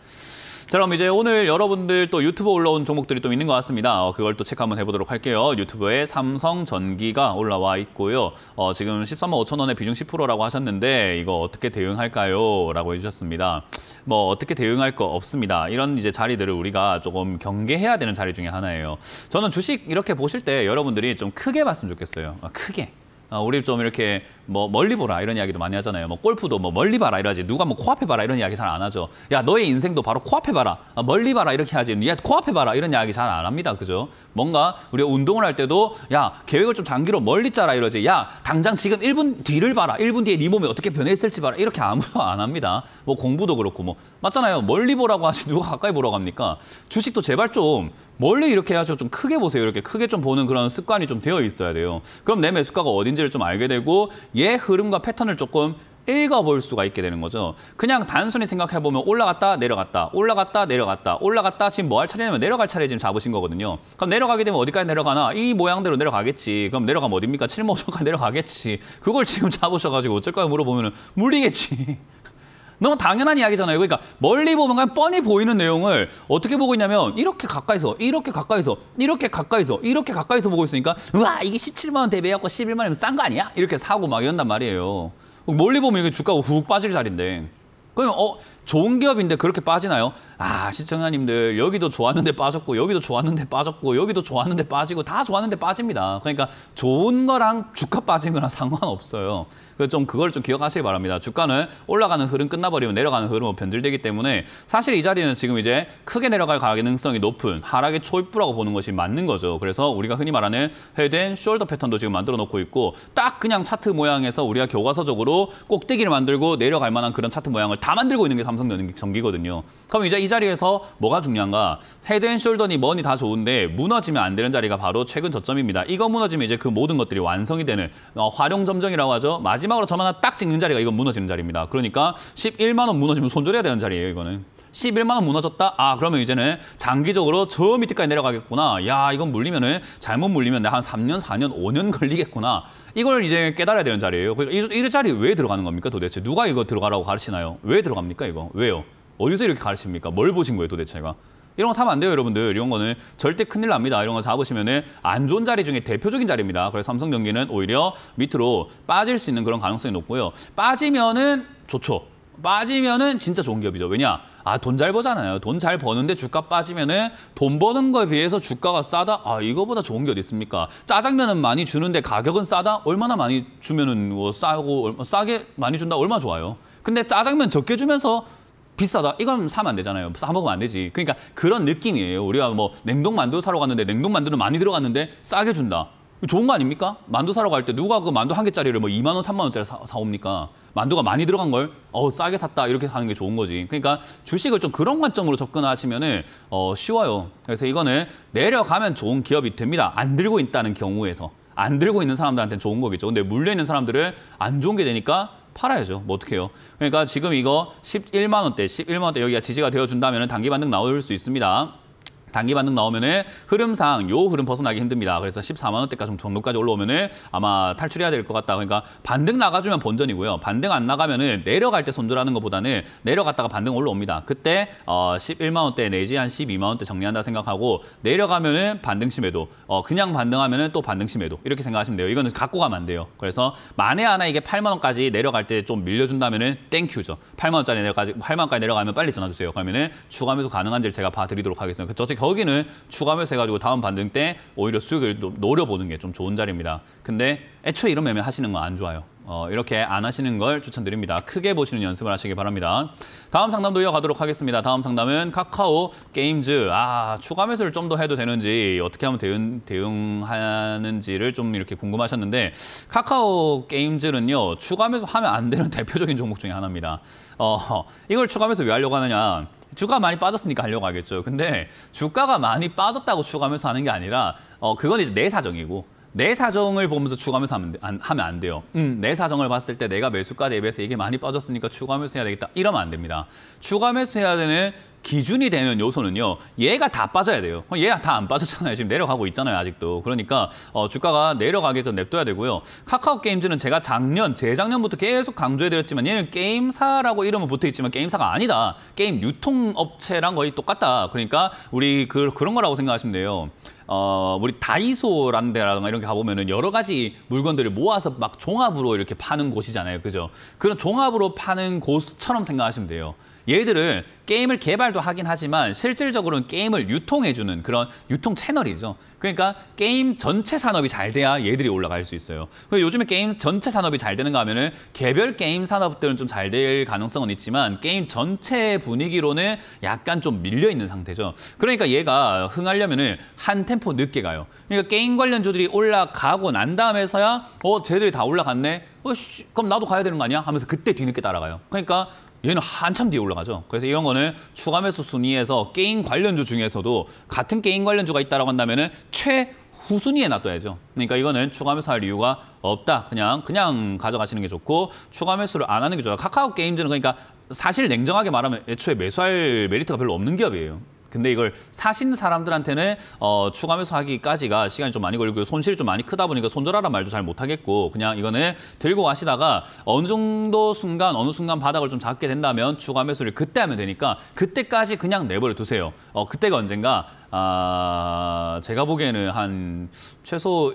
자, 그럼 이제 오늘 여러분들 또 유튜브 올라온 종목들이 또 있는 것 같습니다. 그걸 또 체크 한번 해보도록 할게요. 유튜브에 삼성전기가 올라와 있고요. 지금 13만 5천 원에 비중 10%라고 하셨는데 이거 어떻게 대응할까요? 라고 해주셨습니다. 뭐 어떻게 대응할 거 없습니다. 이런 이제 자리들을 우리가 조금 경계해야 되는 자리 중에 하나예요. 저는 주식 이렇게 보실 때 여러분들이 좀 크게 봤으면 좋겠어요. 크게. 우리 좀 이렇게 뭐 멀리 보라 이런 이야기도 많이 하잖아요. 뭐 골프도 뭐 멀리 봐라 이러지. 누가 뭐 코앞에 봐라 이런 이야기 잘 안 하죠. 야, 너의 인생도 바로 코앞에 봐라. 멀리 봐라 이렇게 하지. 야, 코앞에 봐라 이런 이야기 잘 안 합니다. 그죠? 뭔가 우리가 운동을 할 때도 야, 계획을 좀 장기로 멀리 짜라 이러지. 야, 당장 지금 1분 뒤를 봐라. 1분 뒤에 네 몸이 어떻게 변했을지 봐라. 이렇게 아무도 안 합니다. 뭐 공부도 그렇고 뭐 맞잖아요. 멀리 보라고 하지 누가 가까이 보라고 합니까? 주식도 제발 좀 멀리 이렇게 해야죠. 좀 크게 보세요. 이렇게 크게 좀 보는 그런 습관이 좀 되어 있어야 돼요. 그럼 내 매수가가 어딘지를 좀 알게 되고 얘 흐름과 패턴을 조금 읽어볼 수가 있게 되는 거죠. 그냥 단순히 생각해보면 올라갔다 내려갔다 올라갔다 내려갔다 올라갔다 지금 뭐 할 차례냐면 내려갈 차례 지금 잡으신 거거든요. 그럼 내려가게 되면 어디까지 내려가나? 이 모양대로 내려가겠지. 그럼 내려가면 어딥니까? 7만5천까지 내려가겠지. 그걸 지금 잡으셔가지고 어쩔까요? 물어보면 물리겠지. 너무 당연한 이야기잖아요. 그러니까 멀리 보면 그냥 뻔히 보이는 내용을 어떻게 보고 있냐면 이렇게 가까이서 이렇게 가까이서 이렇게 가까이서 이렇게 가까이서 보고 있으니까 우와 이게 17만 원 대비해갖고 11만 원이면 싼 거 아니야? 이렇게 사고 막 이런단 말이에요. 멀리 보면 이게 주가가 훅 빠질 자리인데 그러면 좋은 기업인데 그렇게 빠지나요? 시청자님들 여기도 좋았는데 빠졌고 여기도 좋았는데 빠졌고 여기도 좋았는데 빠지고 다 좋았는데 빠집니다. 그러니까 좋은 거랑 주가 빠진 거랑 상관없어요. 그래서 좀 그걸 좀 기억하시기 바랍니다. 주가는 올라가는 흐름 끝나버리면 내려가는 흐름은 변질되기 때문에 사실 이 자리는 지금 이제 크게 내려갈 가능성이 높은 하락의 초입부라고 보는 것이 맞는 거죠. 그래서 우리가 흔히 말하는 헤드앤 숄더 패턴도 지금 만들어 놓고 있고 딱 그냥 차트 모양에서 우리가 교과서적으로 꼭대기를 만들고 내려갈 만한 그런 차트 모양을 다 만들고 있는 게 삼성전기거든요. 그럼 이제 이 자리에서 뭐가 중요한가? 헤드앤 숄더니 뭐니 다 좋은데 무너지면 안 되는 자리가 바로 최근 저점입니다. 이거 무너지면 이제 그 모든 것들이 완성이 되는 활용점정이라고 하죠. 마지막으로 점 하나 딱 찍는 자리가 이건 무너지는 자리입니다. 그러니까 11만 원 무너지면 손절해야 되는 자리예요. 이거는. 11만 원 무너졌다? 그러면 이제는 장기적으로 저 밑에까지 내려가겠구나. 야, 이건 물리면은 잘못 물리면 한 3년, 4년, 5년 걸리겠구나. 이걸 이제 깨달아야 되는 자리예요. 이 자리에 왜 들어가는 겁니까 도대체? 누가 이거 들어가라고 가르치나요? 왜 들어갑니까 이거? 왜요? 어디서 이렇게 가르칩니까? 뭘 보신 거예요 도대체가? 이런 거 사면 안 돼요, 여러분들. 이런 거는 절대 큰일 납니다. 이런 거 잡으시면은 안 좋은 자리 중에 대표적인 자리입니다. 그래서 삼성전기는 오히려 밑으로 빠질 수 있는 그런 가능성이 높고요. 빠지면은 좋죠. 빠지면은 진짜 좋은 기업이죠. 왜냐? 돈 잘 버잖아요. 돈 잘 버는데 주가 빠지면은 돈 버는 거에 비해서 주가가 싸다? 이거보다 좋은 게 어디 있습니까? 짜장면은 많이 주는데 가격은 싸다? 얼마나 많이 주면은 뭐 싸고 싸게 많이 준다? 얼마나 좋아요. 근데 짜장면 적게 주면서 비싸다? 이건 사면 안 되잖아요. 사 먹으면 안 되지. 그러니까 그런 느낌이에요. 우리가 뭐 냉동만두 사러 갔는데 냉동만두는 많이 들어갔는데 싸게 준다. 좋은 거 아닙니까? 만두 사러 갈 때 누가 그 만두 한 개짜리를 뭐 2만 원, 3만 원짜리 사옵니까? 만두가 많이 들어간 걸 싸게 샀다 이렇게 하는 게 좋은 거지. 그러니까 주식을 좀 그런 관점으로 접근하시면은 쉬워요. 그래서 이거는 내려가면 좋은 기업이 됩니다. 안 들고 있다는 경우에서. 안 들고 있는 사람들한테는 좋은 거겠죠. 근데 물려 있는 사람들은 안 좋은 게 되니까 팔아야죠. 뭐 어떡해요. 그러니까 지금 이거 11만 원대 여기가 지지가 되어준다면 단기 반등 나올 수 있습니다. 단기 반등 나오면은 흐름상 요 흐름 벗어나기 힘듭니다. 그래서 14만 원대까지 정도까지 올라오면은 아마 탈출해야 될 것 같다. 그러니까 반등 나가주면 본전이고요. 반등 안 나가면은 내려갈 때 손절하는 것보다는 내려갔다가 반등 올라옵니다. 그때 11만 원대 내지 한 12만 원대 정리한다 생각하고 내려가면은 반등 심해도 그냥 반등하면은 또 반등 심해도 이렇게 생각하시면 돼요. 이거는 갖고 가면 안 돼요. 그래서 만에 하나 이게 8만 원까지 내려갈 때 좀 밀려준다면은 땡큐죠. 8만 원짜리 8만 원까지 내려가면 빨리 전화 주세요. 그러면은 추가 매수 가능한지를 제가 봐드리도록 하겠습니다. 거기는 추가 매수 해가지고 다음 반등 때 오히려 수익을 노려보는 게 좀 좋은 자리입니다. 근데 애초에 이런 매매 하시는 건 안 좋아요. 이렇게 안 하시는 걸 추천드립니다. 크게 보시는 연습을 하시기 바랍니다. 다음 상담도 이어가도록 하겠습니다. 다음 상담은 카카오 게임즈. 추가 매수를 좀 더 해도 되는지 어떻게 하면 대응하는지를 좀 이렇게 궁금하셨는데 카카오 게임즈는요. 추가 매수하면 안 되는 대표적인 종목 중에 하나입니다. 이걸 추가 매수 왜 하려고 하느냐. 주가가 많이 빠졌으니까 하려고 하겠죠. 근데 주가가 많이 빠졌다고 추가 매수 하는 게 아니라 그건 이제 내 사정이고 내 사정을 보면서 추가 매수 하면 안 돼요. 내 사정을 봤을 때 내가 매수가 대비해서 이게 많이 빠졌으니까 추가 매수해야 되겠다. 이러면 안 됩니다. 추가 매수해야 되는 기준이 되는 요소는요. 얘가 다 빠져야 돼요. 얘가 다 안 빠졌잖아요. 지금 내려가고 있잖아요. 아직도. 그러니까 주가가 내려가게끔 냅둬야 되고요. 카카오 게임즈는 제가 재작년부터 계속 강조해드렸지만 얘는 게임사라고 이름은 붙어있지만 게임사가 아니다. 게임 유통업체랑 거의 똑같다. 그러니까 우리 그런 거라고 생각하시면 돼요. 우리 다이소라는 데라든가 이런 게 가보면은 여러 가지 물건들을 모아서 막 종합으로 이렇게 파는 곳이잖아요. 그죠? 그런 종합으로 파는 곳처럼 생각하시면 돼요. 얘들은 게임을 개발도 하긴 하지만 실질적으로는 게임을 유통해주는 그런 유통 채널이죠. 그러니까 게임 전체 산업이 잘 돼야 얘들이 올라갈 수 있어요. 요즘에 게임 전체 산업이 잘 되는가 하면은 개별 게임 산업들은 좀 잘 될 가능성은 있지만 게임 전체 분위기로는 약간 좀 밀려 있는 상태죠. 그러니까 얘가 흥하려면은 한 템포 늦게 가요. 그러니까 게임 관련주들이 올라가고 난 다음에서야 쟤들이 다 올라갔네. 그럼 나도 가야 되는 거 아니야? 하면서 그때 뒤늦게 따라가요. 그러니까 얘는 한참 뒤에 올라가죠. 그래서 이런 거는 추가 매수 순위에서 게임 관련주 중에서도 같은 게임 관련주가 있다라고 한다면은 최후순위에 놔둬야죠. 그러니까 이거는 추가 매수할 이유가 없다. 그냥 가져가시는 게 좋고 추가 매수를 안 하는 게 좋아요. 카카오 게임즈는 그러니까 사실 냉정하게 말하면 애초에 매수할 메리트가 별로 없는 기업이에요. 근데 이걸 사신 사람들한테는 추가 매수하기까지가 시간이 좀 많이 걸리고 손실이 좀 많이 크다 보니까 손절하란 말도 잘 못하겠고 그냥 이거는 들고 가시다가 어느 순간 바닥을 좀 잡게 된다면 추가 매수를 그때 하면 되니까 그때까지 그냥 내버려 두세요. 그때가 언젠가 제가 보기에는 한 최소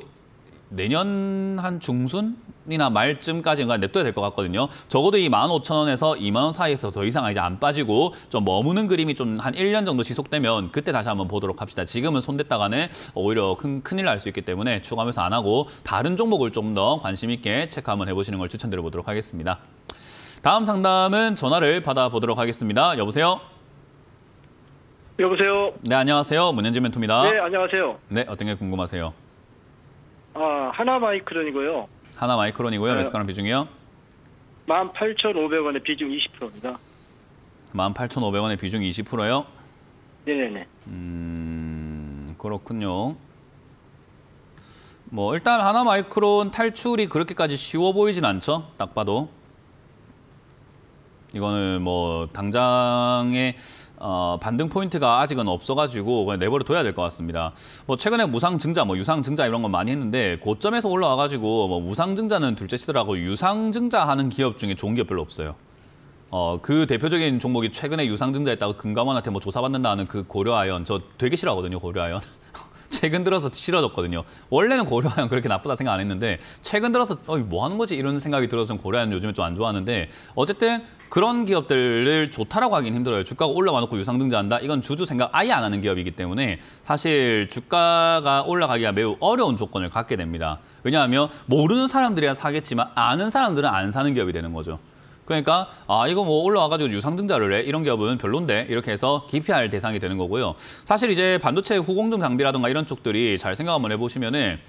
내년 한 중순이나 말쯤까지는 냅둬야 될 것 같거든요. 적어도 이 15,000원에서 2만 원 사이에서 더 이상 이제 안 빠지고 좀 머무는 그림이 좀 한 1년 정도 지속되면 그때 다시 한번 보도록 합시다. 지금은 손댔다가는 오히려 큰일 날 수 있기 때문에 추가 매수 안 하고 다른 종목을 좀 더 관심 있게 체크 한번 해보시는 걸 추천드려 보도록 하겠습니다. 다음 상담은 전화를 받아보도록 하겠습니다. 여보세요? 여보세요? 네, 안녕하세요. 문현진 멘토입니다. 네, 안녕하세요. 네, 어떤 게 궁금하세요? 하나마이크론이고요. 하나마이크론이고요. 네. 매수가랑 비중이요? 18,500원에 비중 20%입니다. 18,500원에 비중 20%요? 네네네. 그렇군요. 일단 하나마이크론 탈출이 그렇게까지 쉬워 보이진 않죠. 딱 봐도. 이거는 당장에 반등 포인트가 아직은 없어가지고 그냥 내버려 둬야 될 것 같습니다. 최근에 무상증자, 유상증자 이런 건 많이 했는데 고점에서 올라와가지고 무상증자는 둘째치더라고 유상증자 하는 기업 중에 좋은 기업 별로 없어요. 그 대표적인 종목이 최근에 유상증자했다고 금감원한테 조사받는다는 그 고려아연, 저 되게 싫어하거든요, 고려아연. 최근 들어서 싫어졌거든요. 원래는 고려아연 그렇게 나쁘다 생각 안 했는데 최근 들어서 뭐 하는 거지 이런 생각이 들어서 좀 고려아연 요즘에 좀 안 좋아하는데 어쨌든 그런 기업들을 좋다라고 하긴 힘들어요. 주가가 올라와 놓고 유상증자한다? 이건 주주 생각 아예 안 하는 기업이기 때문에 사실 주가가 올라가기가 매우 어려운 조건을 갖게 됩니다. 왜냐하면 모르는 사람들이야 사겠지만 아는 사람들은 안 사는 기업이 되는 거죠. 그러니까 이거 올라와가지고 유상증자를 해 이런 기업은 별론데 이렇게 해서 기피할 대상이 되는 거고요. 사실 이제 반도체 후공정 장비라든가 이런 쪽들이 잘 생각 한번 해보시면은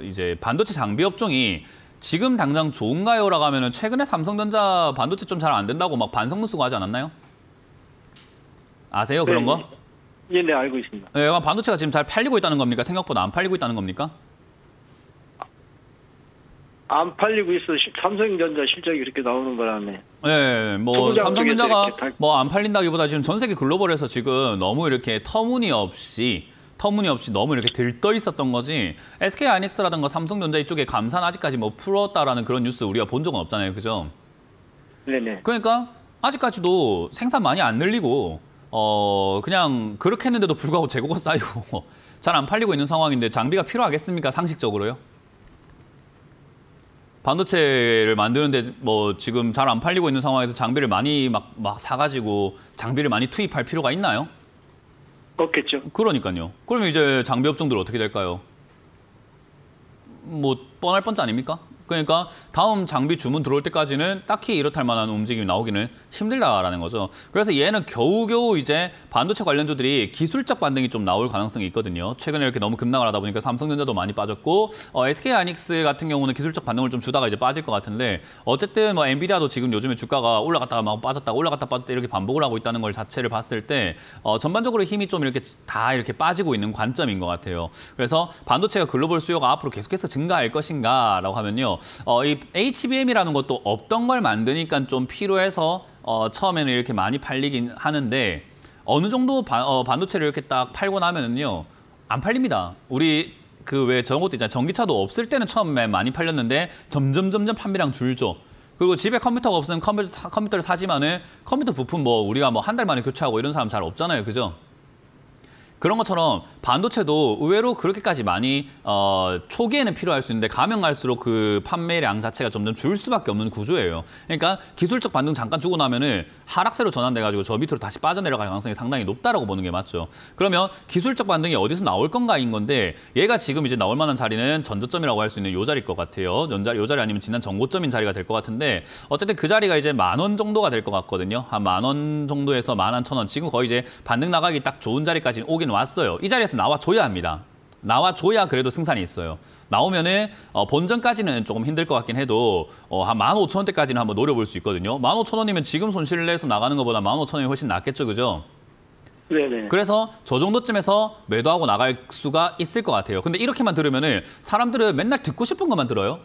이제 반도체 장비 업종이 지금 당장 좋은가요라고 하면은 최근에 삼성전자 반도체 좀 잘 안 된다고 막 반성문 쓰고 하지 않았나요? 아세요 그런 거? 네, 알고 있습니다. 네, 반도체가 지금 잘 팔리고 있다는 겁니까? 생각보다 안 팔리고 있다는 겁니까? 안 팔리고 있어. 삼성전자 실적이 그렇게 나오는 바람에. 네, 삼성전자가 안 팔린다기보다 지금 전 세계 글로벌에서 지금 너무 이렇게 터무니없이 너무 이렇게 들떠 있었던 거지. SK 하이닉스라든가 삼성전자 이쪽에 감산 아직까지 풀었다라는 그런 뉴스 우리가 본 적은 없잖아요, 그죠? 네네. 그러니까 아직까지도 생산 많이 안 늘리고 그냥 그렇게 했는데도 불구하고 재고가 쌓이고 잘 안 팔리고 있는 상황인데 장비가 필요하겠습니까, 상식적으로요? 반도체를 만드는데 지금 잘 안 팔리고 있는 상황에서 장비를 많이 막 사가지고 장비를 많이 투입할 필요가 있나요? 없겠죠. 그러니까요. 그러면 이제 장비 업종들 어떻게 될까요? 뻔할 뻔짜 아닙니까? 그러니까 다음 장비 주문 들어올 때까지는 딱히 이렇다 할 만한 움직임이 나오기는 힘들다라는 거죠. 그래서 얘는 겨우겨우 이제 반도체 관련주들이 기술적 반등이 좀 나올 가능성이 있거든요. 최근에 이렇게 너무 급락을 하다 보니까 삼성전자도 많이 빠졌고 SK하이닉스 같은 경우는 기술적 반등을 좀 주다가 이제 빠질 것 같은데 어쨌든 뭐 엔비디아도 지금 요즘에 주가가 올라갔다가 막 빠졌다가 올라갔다 빠졌다 이렇게 반복을 하고 있다는 걸 자체를 봤을 때 전반적으로 힘이 좀 이렇게 다 이렇게 빠지고 있는 관점인 것 같아요. 그래서 반도체가 글로벌 수요가 앞으로 계속해서 증가할 것인가라고 하면요. 이 HBM이라는 것도 없던 걸 만드니까 좀 필요해서 처음에는 이렇게 많이 팔리긴 하는데 어느 정도 반도체를 이렇게 딱 팔고 나면은요 안 팔립니다. 우리 그 왜 저런 것도 있잖아요. 전기차도 없을 때는 처음에 많이 팔렸는데 점점 판매량 줄죠. 그리고 집에 컴퓨터가 없으면 컴퓨터를 사지만은 컴퓨터 부품 뭐 우리가 뭐 한 달 만에 교체하고 이런 사람 잘 없잖아요. 그죠? 그런 것처럼 반도체도 의외로 그렇게까지 많이 초기에는 필요할 수 있는데 가면 갈수록 그 판매량 자체가 점점 줄 수밖에 없는 구조예요. 그러니까 기술적 반등 잠깐 주고 나면은 하락세로 전환돼가지고 저 밑으로 다시 빠져내려갈 가능성이 상당히 높다라고 보는 게 맞죠. 그러면 기술적 반등이 어디서 나올 건가인 건데 얘가 지금 이제 나올 만한 자리는 전저점이라고 할 수 있는 요 자리일 것 같아요. 요 자리 아니면 지난 전고점인 자리가 될 것 같은데 어쨌든 그 자리가 이제 10,000원 정도가 될 것 같거든요. 한 10,000원 정도에서 11,000원. 지금 거의 이제 반등 나가기 딱 좋은 자리까지 오긴 왔어요. 이 자리에서 나와줘야 합니다. 나와줘야 그래도 승산이 있어요. 나오면은 본전까지는 조금 힘들 것 같긴 해도 한 15,000원대까지는 한번 노려볼 수 있거든요. 15,000원이면 지금 손실을 내서 나가는 것보다 15,000원이 훨씬 낫겠죠, 그죠? 네네. 그래서 저 정도쯤에서 매도하고 나갈 수가 있을 것 같아요. 근데 이렇게만 들으면은 사람들은 맨날 듣고 싶은 것만 들어요.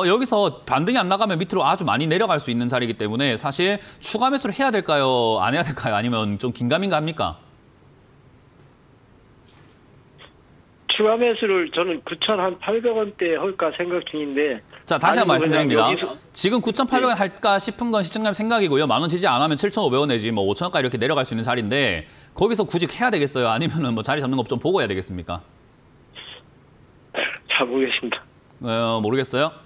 여기서 반등이 안 나가면 밑으로 아주 많이 내려갈 수 있는 자리이기 때문에 사실 추가 매수를 해야 될까요? 안 해야 될까요? 아니면 좀 긴가민가 합니까? 추가 매수를 저는 9,800원대 할까 생각 중인데. 자, 다시 한번 말씀드립니다. 여기서... 지금 9,800원 할까 싶은 건 시청자님 생각이고요. 10,000원 지지 안 하면 7,500원 내지 뭐 5,000원까지 이렇게 내려갈 수 있는 자리인데 거기서 굳이 해야 되겠어요? 아니면은 뭐 자리 잡는 거 좀 보고 해야 되겠습니까? 잘 모르겠습니다. 모르겠어요?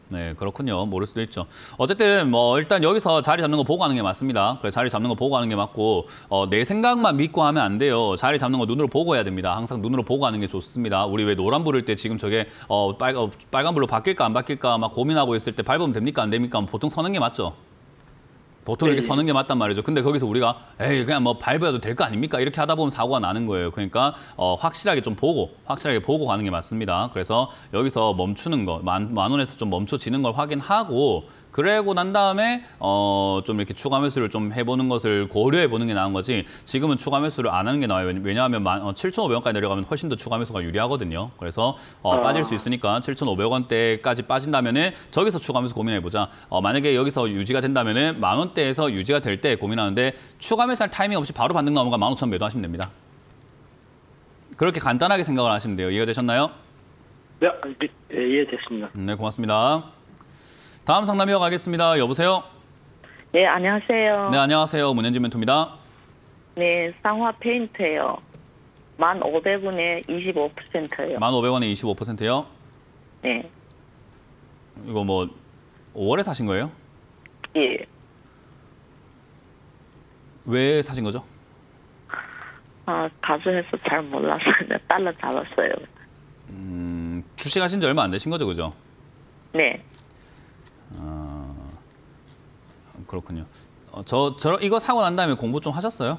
네, 그렇군요. 모를 수도 있죠. 어쨌든 뭐 일단 여기서 자리 잡는 거 보고 하는 게 맞습니다. 그래서 자리 잡는 거 보고 하는 게 맞고 내 생각만 믿고 하면 안 돼요. 자리 잡는 거 눈으로 보고 해야 됩니다. 항상 눈으로 보고 하는 게 좋습니다. 우리 왜 노란 불을 때 지금 저게 빨간 불로 바뀔까 안 바뀔까 막 고민하고 있을 때 밟으면 됩니까 안 됩니까? 보통 서는 게 맞죠. 보통 이렇게 서는 게 맞단 말이죠. 근데 거기서 우리가 에이 그냥 뭐 밟아도 될 거 아닙니까? 이렇게 하다 보면 사고가 나는 거예요. 그러니까 확실하게 보고 가는 게 맞습니다. 그래서 여기서 멈추는 거, 만 원에서 좀 멈춰지는 걸 확인하고 그러고 난 다음에 좀 이렇게 추가 매수를 좀 해보는 것을 고려해 보는 게 나은 거지 지금은 추가 매수를 안 하는 게 나아요. 왜냐하면 7,500원까지 내려가면 훨씬 더 추가 매수가 유리하거든요. 그래서 빠질 수 있으니까 7,500원대까지 빠진다면은 저기서 추가 매수 고민해 보자. 만약에 여기서 유지가 된다면은 10,000원대에서 유지가 될 때 고민하는데 추가 매수할 타이밍 없이 바로 반등 나오면 15,000원 매도하시면 됩니다. 그렇게 간단하게 생각을 하시면 돼요. 이해가 되셨나요? 네, 이해됐습니다. 네, 고맙습니다. 다음 상담 이어가겠습니다. 여보세요? 네, 안녕하세요. 네, 안녕하세요. 문현진 멘토입니다. 네, 쌍화 페인트예요. 1,500원에 25%예요. 1,500원에 25%요? 네. 이거 뭐 5월에 사신 거예요? 예. 왜 사신 거죠? 가수해서 잘 몰라서 그냥 달러 잡았어요. 주식하신 지 얼마 안 되신 거죠, 그죠? 네. 그렇군요. 이거 사고 난 다음에 공부 좀 하셨어요?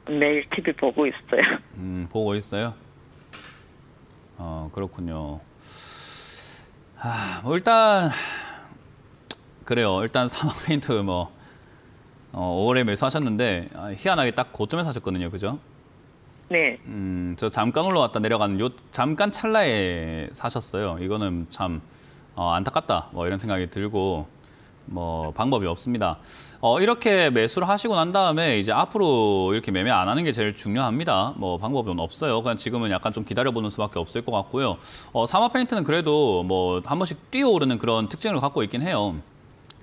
매일 TV 보고 있어요. 보고 있어요? 그렇군요. 뭐 일단 그래요. 일단 사막 페인트 뭐 5월에 매수하셨는데 희한하게 딱 고점에 사셨거든요, 그죠? 네. 저 잠깐 올라왔다 내려가는 요 잠깐 찰나에 사셨어요. 이거는 참 안타깝다. 뭐 이런 생각이 들고 뭐 방법이 없습니다. 이렇게 매수를 하시고 난 다음에 이제 앞으로 이렇게 매매 안 하는 게 제일 중요합니다. 뭐 방법은 없어요. 그냥 지금은 약간 좀 기다려보는 수밖에 없을 것 같고요. 사마 페인트는 그래도 뭐 한 번씩 뛰어오르는 그런 특징을 갖고 있긴 해요.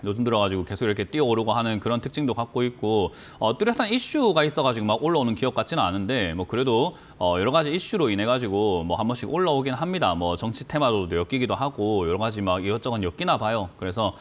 요즘 들어가지고 계속 이렇게 뛰어오르고 하는 그런 특징도 갖고 있고 뚜렷한 이슈가 있어가지고 막 올라오는 기업 같지는 않은데 뭐 그래도 여러 가지 이슈로 인해 가지고 뭐 한 번씩 올라오긴 합니다. 뭐 정치 테마도 엮이기도 하고 여러 가지 막 이것저것 엮이나 봐요. 그래서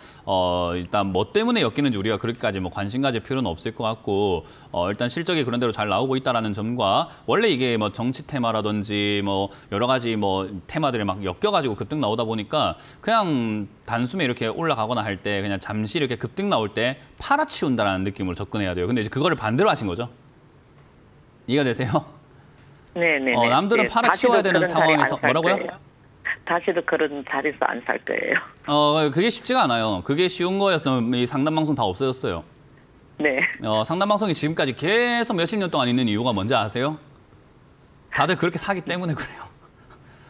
일단 뭐 때문에 엮이는지 우리가 그렇게까지 뭐 관심 가질 필요는 없을 것 같고 일단 실적이 그런 대로 잘 나오고 있다라는 점과 원래 이게 뭐 정치 테마라든지 뭐 여러 가지 뭐 테마들이 막 엮여가지고 급등 나오다 보니까 그냥 단숨에 이렇게 올라가거나 할 때 그냥 잠시 이렇게 급등 나올 때 팔아치운다라는 느낌으로 접근해야 돼요. 근데 이제 그거를 반대로 하신 거죠? 이해가 되세요? 네네. 남들은 팔아치워야 되는 상황에서 뭐라고요? 다시도 그런 자리에서 안 살 거예요. 그게 쉽지가 않아요. 그게 쉬운 거였으면 이 상담 방송 다 없어졌어요. 네. 상담 방송이 지금까지 계속 몇십 년 동안 있는 이유가 뭔지 아세요? 다들 그렇게 사기 때문에 그래요.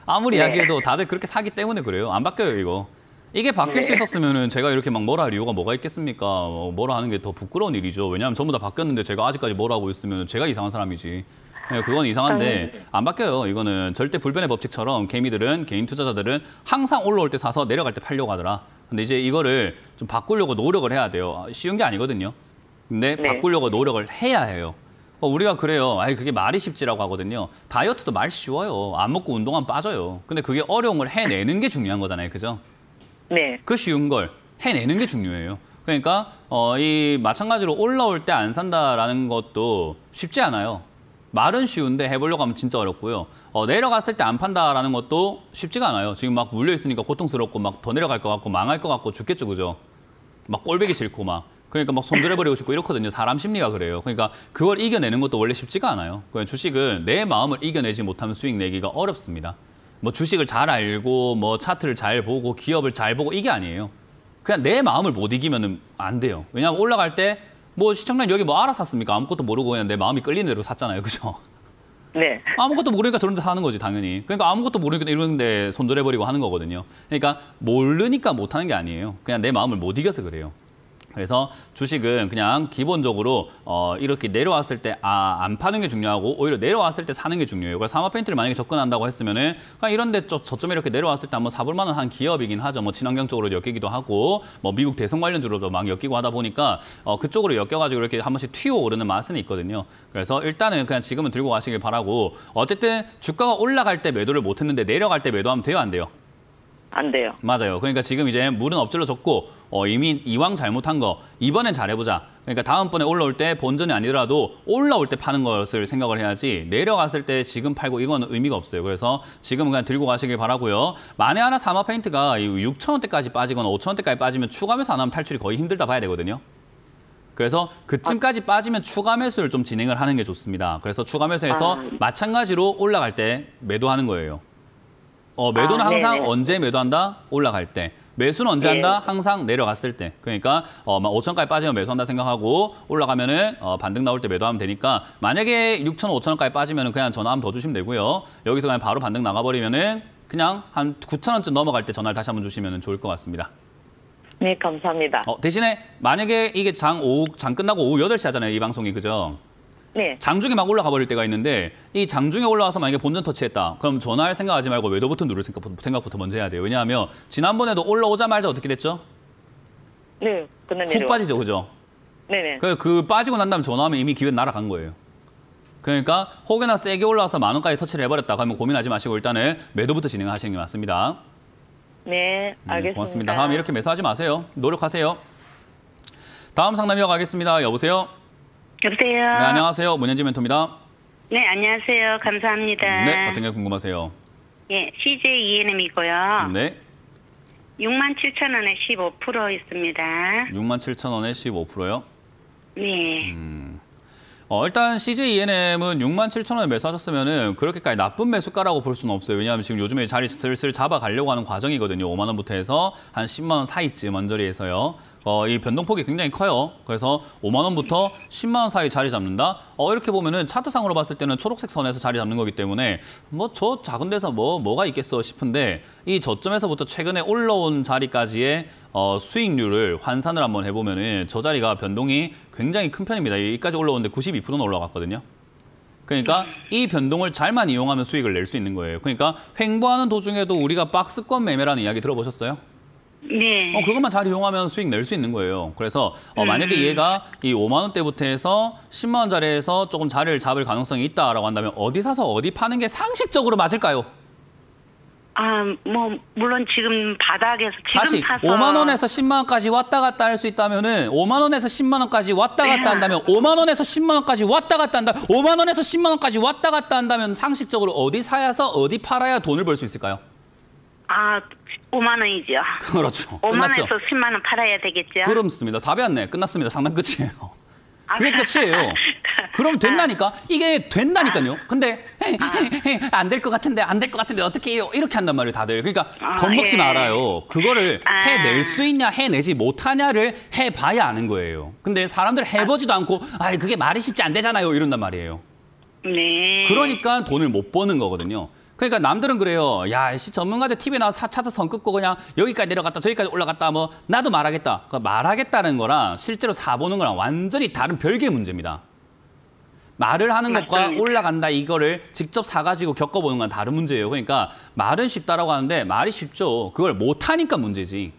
아무리 이야기해도 다들 그렇게 사기 때문에 그래요. 안 바뀌어요, 이거. 이게 바뀔 수 있었으면은 제가 이렇게 막 뭐라 할 이유가 뭐가 있겠습니까? 뭐라 하는 게 더 부끄러운 일이죠. 왜냐하면 전부 다 바뀌었는데 제가 아직까지 뭐라 하고 있으면 제가 이상한 사람이지. 네, 그건 이상한데 안 바뀌어요. 이거는 절대 불변의 법칙처럼 개미들은, 개인 투자자들은 항상 올라올 때 사서 내려갈 때 팔려고 하더라. 근데 이제 이거를 좀 바꾸려고 노력을 해야 돼요. 쉬운 게 아니거든요. 근데 바꾸려고 노력을 해야 해요. 우리가 그래요. 그게 말이 쉽지라고 하거든요. 다이어트도 말 쉬워요. 안 먹고 운동하면 빠져요. 근데 그게 어려운 걸 해내는 게 중요한 거잖아요. 그죠? 네. 그 쉬운 걸 해내는 게 중요해요. 그러니까 이 마찬가지로 올라올 때 안 산다라는 것도 쉽지 않아요. 말은 쉬운데 해보려고 하면 진짜 어렵고요. 내려갔을 때 안 판다라는 것도 쉽지가 않아요. 지금 막 물려 있으니까 고통스럽고 막 더 내려갈 것 같고 망할 것 같고 죽겠죠, 그죠? 막 꼴배기 싫고 막. 그러니까 막 손들어버리고 싶고 이렇거든요. 사람 심리가 그래요. 그러니까 그걸 이겨내는 것도 원래 쉽지가 않아요. 그냥 주식은 내 마음을 이겨내지 못하면 수익 내기가 어렵습니다. 뭐 주식을 잘 알고 뭐 차트를 잘 보고 기업을 잘 보고 이게 아니에요. 그냥 내 마음을 못 이기면 안 돼요. 왜냐하면 올라갈 때 뭐 시청자님 여기 뭐 알아 샀습니까? 아무것도 모르고 그냥 내 마음이 끌리는 대로 샀잖아요. 그죠? 네. 아무것도 모르니까 저런 데 사는 거지, 당연히. 그러니까 아무것도 모르니까 이런 데 손들어버리고 하는 거거든요. 그러니까 모르니까 못하는 게 아니에요. 그냥 내 마음을 못 이겨서 그래요. 그래서 주식은 그냥 기본적으로 이렇게 내려왔을 때 안 파는 게 중요하고 오히려 내려왔을 때 사는 게 중요해요. 그래서 사마페인트를 만약에 접근한다고 했으면은 그냥 이런 데 저점에 이렇게 내려왔을 때 한번 사볼 만한 한 기업이긴 하죠. 뭐 친환경 쪽으로 엮이기도 하고 뭐 미국 대선 관련주로도 막 엮이고 하다 보니까 그쪽으로 엮여가지고 이렇게 한 번씩 튀어오르는 맛은 있거든요. 그래서 일단은 그냥 지금은 들고 가시길 바라고 어쨌든 주가가 올라갈 때 매도를 못했는데 내려갈 때 매도하면 돼요, 안 돼요? 안 돼요. 맞아요. 그러니까 지금 이제 물은 엎질러 졌고 이미 이왕 잘못한 거 이번엔 잘해보자. 그러니까 다음번에 올라올 때 본전이 아니더라도 올라올 때 파는 것을 생각을 해야지 내려갔을 때 지금 팔고 이건 의미가 없어요. 그래서 지금은 그냥 들고 가시길 바라고요. 만에 하나 사마페인트가 6,000원대까지 빠지거나 5,000원대까지 빠지면 추가 매수 안 하면 탈출이 거의 힘들다 봐야 되거든요. 그래서 그쯤까지 빠지면 추가 매수를 좀 진행을 하는 게 좋습니다. 그래서 추가 매수해서 마찬가지로 올라갈 때 매도하는 거예요. 매도는 항상 네네. 언제 매도한다? 올라갈 때. 매수는 언제 한다? 항상 내려갔을 때. 그러니까 5천원까지 빠지면 매수한다 생각하고 올라가면은 반등 나올 때 매도하면 되니까 만약에 6천, 5천원까지 빠지면은 그냥 전화 한번 더 주시면 되고요. 여기서 그냥 바로 반등 나가버리면은 그냥 한 9천원쯤 넘어갈 때 전화를 다시 한번 주시면 좋을 것 같습니다. 네, 감사합니다. 대신에 만약에 이게 장 끝나고 오후 8시 하잖아요. 이 방송이, 그죠? 네. 장중에 막 올라가 버릴 때가 있는데 이 장중에 올라와서 만약에 본전 터치했다. 그럼 전화할 생각하지 말고 매도 버튼 누를 생각부터 먼저 해야 돼요. 왜냐하면 지난번에도 올라오자마자 어떻게 됐죠? 네. 훅 빠지죠, 그죠? 네네. 그 빠지고 난 다음에 전화하면 이미 기회는 날아간 거예요. 그러니까 혹여나 세게 올라와서 10,000원까지 터치를 해버렸다. 그러면 고민하지 마시고 일단은 매도부터 진행하시는 게 맞습니다. 네, 알겠습니다. 고맙습니다. 다음에 이렇게 매수하지 마세요. 노력하세요. 다음 상담 이어가겠습니다. 여보세요? 여보세요. 네, 안녕하세요. 문현진 멘토입니다. 네, 안녕하세요. 감사합니다. 네, 어떤 게 궁금하세요? 예, CJENM이고요. 네. 67,000원에 15% 있습니다. 67,000원에 15%요? 네. 일단 CJENM은 67,000원에 매수하셨으면은 그렇게까지 나쁜 매수가라고 볼 수는 없어요. 왜냐하면 지금 요즘에 자리 슬슬 잡아가려고 하는 과정이거든요. 5만 원부터 해서 한 10만 원 사이쯤 언저리에서요. 이 변동폭이 굉장히 커요. 그래서 5만 원부터 10만 원 사이 자리 잡는다? 이렇게 보면은 차트상으로 봤을 때는 초록색 선에서 자리 잡는 거기 때문에 뭐 저 작은 데서 뭐가 있겠어 싶은데 이 저점에서부터 최근에 올라온 자리까지의 수익률을 환산을 한번 해보면은 저 자리가 변동이 굉장히 큰 편입니다. 여기까지 올라오는데 92%는 올라갔거든요. 그러니까 이 변동을 잘만 이용하면 수익을 낼 수 있는 거예요. 그러니까 횡보하는 도중에도 우리가 박스권 매매라는 이야기 들어보셨어요? 네. 그것만 잘 이용하면 수익 낼 수 있는 거예요. 그래서 만약에 얘가 이 5만 원대부터 해서 10만 원짜리에서 조금 자리를 잡을 가능성이 있다라고 한다면 어디 사서 어디 파는 게 상식적으로 맞을까요? 물론 지금 바닥에서 지금 다시 사서 5만 원에서 10만 원까지 왔다 갔다 할 수 있다면은 5만 원에서 10만 원까지 왔다 갔다 한다면 5만 원에서 10만 원까지 왔다 갔다 한다. 5만 원에서 10만 원까지 왔다 갔다 한다면 상식적으로 어디 사야서 어디 팔아야 돈을 벌 수 있을까요? 5만 원이죠. 그렇죠. 5만 끝났죠. 원에서 10만 원 팔아야 되겠죠. 그렇습니다. 답이 안 네. 끝났습니다. 상담 끝이에요. 그게 끝이에요. 그럼 된다니까? 이게 된다니까요. 근데 안 될 것 같은데 안 될 것 같은데 어떻게 해요? 이렇게 한단 말이에요, 다들. 그러니까 겁먹지 말아요. 그거를 해낼 수 있냐 해내지 못하냐를 해봐야 아는 거예요. 근데 사람들 해보지도 않고 그게 말이 쉽지 안 되잖아요. 이런단 말이에요. 네. 그러니까 돈을 못 버는 거거든요. 그러니까 남들은 그래요. 야, 씨 전문가들 TV에 나와서 차트 선 긋고 그냥 여기까지 내려갔다 저기까지 올라갔다 뭐 나도 말하겠다. 그러니까 말하겠다는 거랑 실제로 사보는 거랑 완전히 다른 별개의 문제입니다. 말을 하는 것과 맞습니다. 올라간다 이거를 직접 사가지고 겪어보는 건 다른 문제예요. 그러니까 말은 쉽다라고 하는데 말이 쉽죠. 그걸 못하니까 문제지.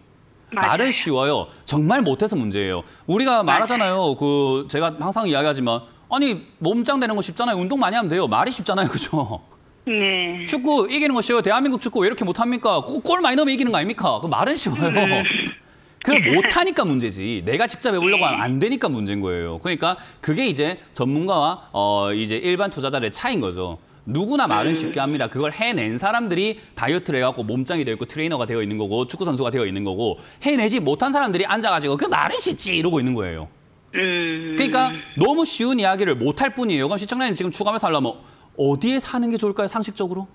맞아요. 말은 쉬워요. 정말 못해서 문제예요. 우리가 말하잖아요. 제가 항상 이야기하지만 아니 몸짱 되는 거 쉽잖아요. 운동 많이 하면 돼요. 말이 쉽잖아요. 그죠? 네. 축구 이기는 거 쉬워요. 대한민국 축구 왜 이렇게 못합니까? 골 많이 넣으면 이기는 거 아닙니까? 그 말은 쉬워요. 그걸 못하니까 문제지. 내가 직접 해보려고 하면 안 되니까 문제인 거예요. 그러니까 그게 이제 전문가와 이제 일반 투자자들의 차이인 거죠. 누구나 말은 쉽게 합니다. 그걸 해낸 사람들이 다이어트를 해갖고 몸짱이 되어 있고 트레이너가 되어 있는 거고 축구 선수가 되어 있는 거고 해내지 못한 사람들이 앉아가지고 그 말은 쉽지 이러고 있는 거예요. 그러니까 너무 쉬운 이야기를 못할 뿐이에요. 그럼 시청자님 지금 추가하면서 하려면 어디에 사는 게 좋을까요? 상식적으로?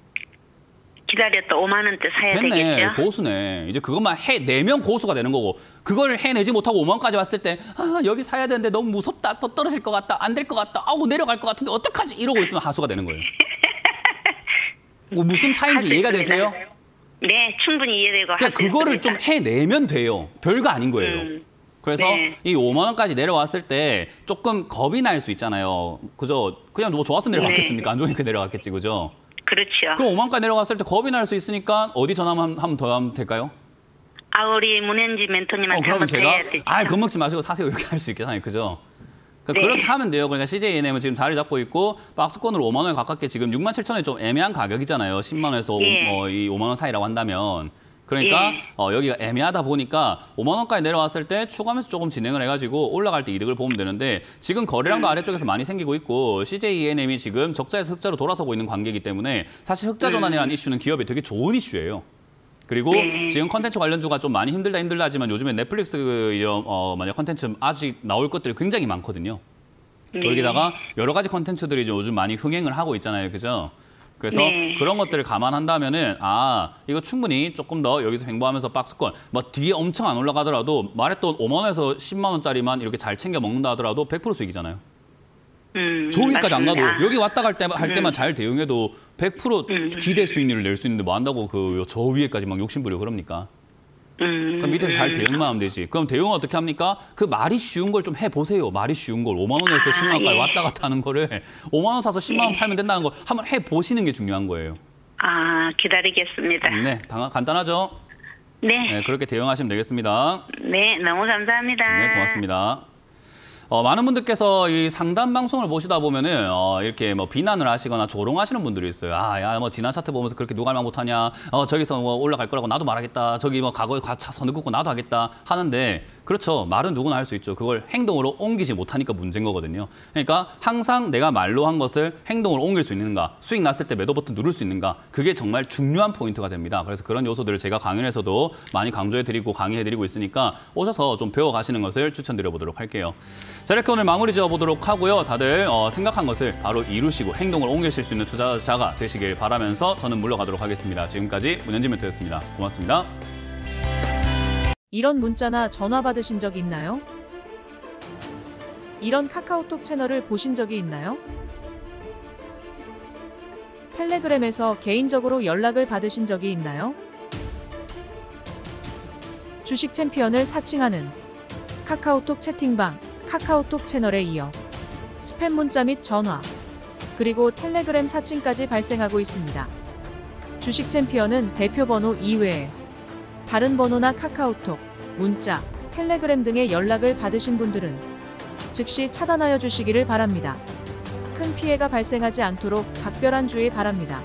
기다렸다 5만 원대 사야 됐네. 되겠죠. 고수네. 이제 그것만 해내면 고수가 되는 거고 그걸 해내지 못하고 5만 원까지 왔을 때 여기 사야 되는데 너무 무섭다. 더 떨어질 것 같다. 안 될 것 같다. 내려갈 것 같은데 어떡하지? 이러고 있으면 하수가 되는 거예요. 무슨 차이인지 이해가 되세요? 네, 충분히 이해되고. 그러니까 그거를 좀 해내면 돼요. 별거 아닌 거예요. 그래서 네. 이 5만 원까지 내려왔을 때 조금 겁이 날 수 있잖아요. 그죠? 그냥 뭐 좋아서 내려갔겠습니까? 안 좋으니까 내려갔겠지, 그죠? 그렇죠. 그럼 5만 원까지 내려갔을 때 겁이 날 수 있으니까 어디 전화 한번 더 하면 될까요? 우리 문현지 멘토님한테 그러면 한번 제가 드려야 되죠. 겁먹지 마시고 사세요 이렇게 할 수 있겠잖아요, 그죠? 그러니까 네. 그렇게 하면 돼요. 그러니까 CJNM은 지금 자리 잡고 있고 박스권으로 5만 원에 가깝게 지금 67,000원이 좀 애매한 가격이잖아요. 10만 원에서 예. 이 5만 원 사이라고 한다면. 그러니까 예. 여기가 애매하다 보니까 5만 원까지 내려왔을 때 추가하면서 조금 진행을 해가지고 올라갈 때 이득을 보면 되는데 지금 거래량도 아래쪽에서 많이 생기고 있고 CJENM이 지금 적자에서 흑자로 돌아서고 있는 관계이기 때문에 사실 흑자 전환이라는 이슈는 기업에 되게 좋은 이슈예요. 그리고 지금 컨텐츠 관련주가 좀 많이 힘들다 하지만 요즘에 넷플릭스 만약 컨텐츠 아직 나올 것들이 굉장히 많거든요. 거기다가 여러 가지 컨텐츠들이 이제 요즘 많이 흥행을 하고 있잖아요, 그죠? 그래서 그런 것들을 감안한다면은 이거 충분히 조금 더 여기서 횡보하면서 박스권 뭐 뒤에 엄청 안 올라가더라도 말했던 5만 원에서 10만 원짜리만 이렇게 잘 챙겨 먹는다 하더라도 100% 수익이잖아요. 저기까지 안 가도 여기 왔다 할 때만 잘 대응해도 100% 기대 수익률을 낼 수 있는데 뭐 한다고 저 위에까지 막 욕심부리고 그럽니까? 그럼 밑에서 잘 대응만 하면 되지. 그럼 대응은 어떻게 합니까? 그 말이 쉬운 걸 좀 해보세요. 말이 쉬운 걸. 5만 원에서 10만 원까지 왔다 갔다 하는 거를 5만 원 사서 10만 원 팔면 된다는 걸 한번 해보시는 게 중요한 거예요. 기다리겠습니다. 네, 간단하죠? 네. 그렇게 대응하시면 되겠습니다. 네, 너무 감사합니다. 네, 고맙습니다. 많은 분들께서 이 상담 방송을 보시다 보면은 이렇게 뭐 비난을 하시거나 조롱하시는 분들이 있어요. 야, 뭐 지난 차트 보면서 그렇게 누가 말 못하냐. 저기서 뭐 올라갈 거라고 나도 말하겠다. 저기 뭐 과거에 선을 긋고 나도 하겠다 하는데 그렇죠. 말은 누구나 할 수 있죠. 그걸 행동으로 옮기지 못하니까 문제인 거거든요. 그러니까 항상 내가 말로 한 것을 행동으로 옮길 수 있는가, 수익 났을 때 매도 버튼 누를 수 있는가, 그게 정말 중요한 포인트가 됩니다. 그래서 그런 요소들을 제가 강연에서도 많이 강조해드리고 강의해드리고 있으니까 오셔서 좀 배워가시는 것을 추천드려보도록 할게요. 자, 이렇게 오늘 마무리 지어보도록 하고요. 다들 생각한 것을 바로 이루시고 행동을 옮기실 수 있는 투자자가 되시길 바라면서 저는 물러가도록 하겠습니다. 지금까지 문현진 멘토였습니다. 고맙습니다. 이런 문자나 전화 받으신 적 있나요? 이런 카카오톡 채널을 보신 적이 있나요? 텔레그램에서 개인적으로 연락을 받으신 적이 있나요? 주식 챔피언을 사칭하는 카카오톡 채팅방, 카카오톡 채널에 이어 스팸 문자 및 전화, 그리고 텔레그램 사칭까지 발생하고 있습니다. 주식 챔피언은 대표 번호 이외에 다른 번호나 카카오톡, 문자, 텔레그램 등의 연락을 받으신 분들은 즉시 차단하여 주시기를 바랍니다. 큰 피해가 발생하지 않도록 각별한 주의 바랍니다.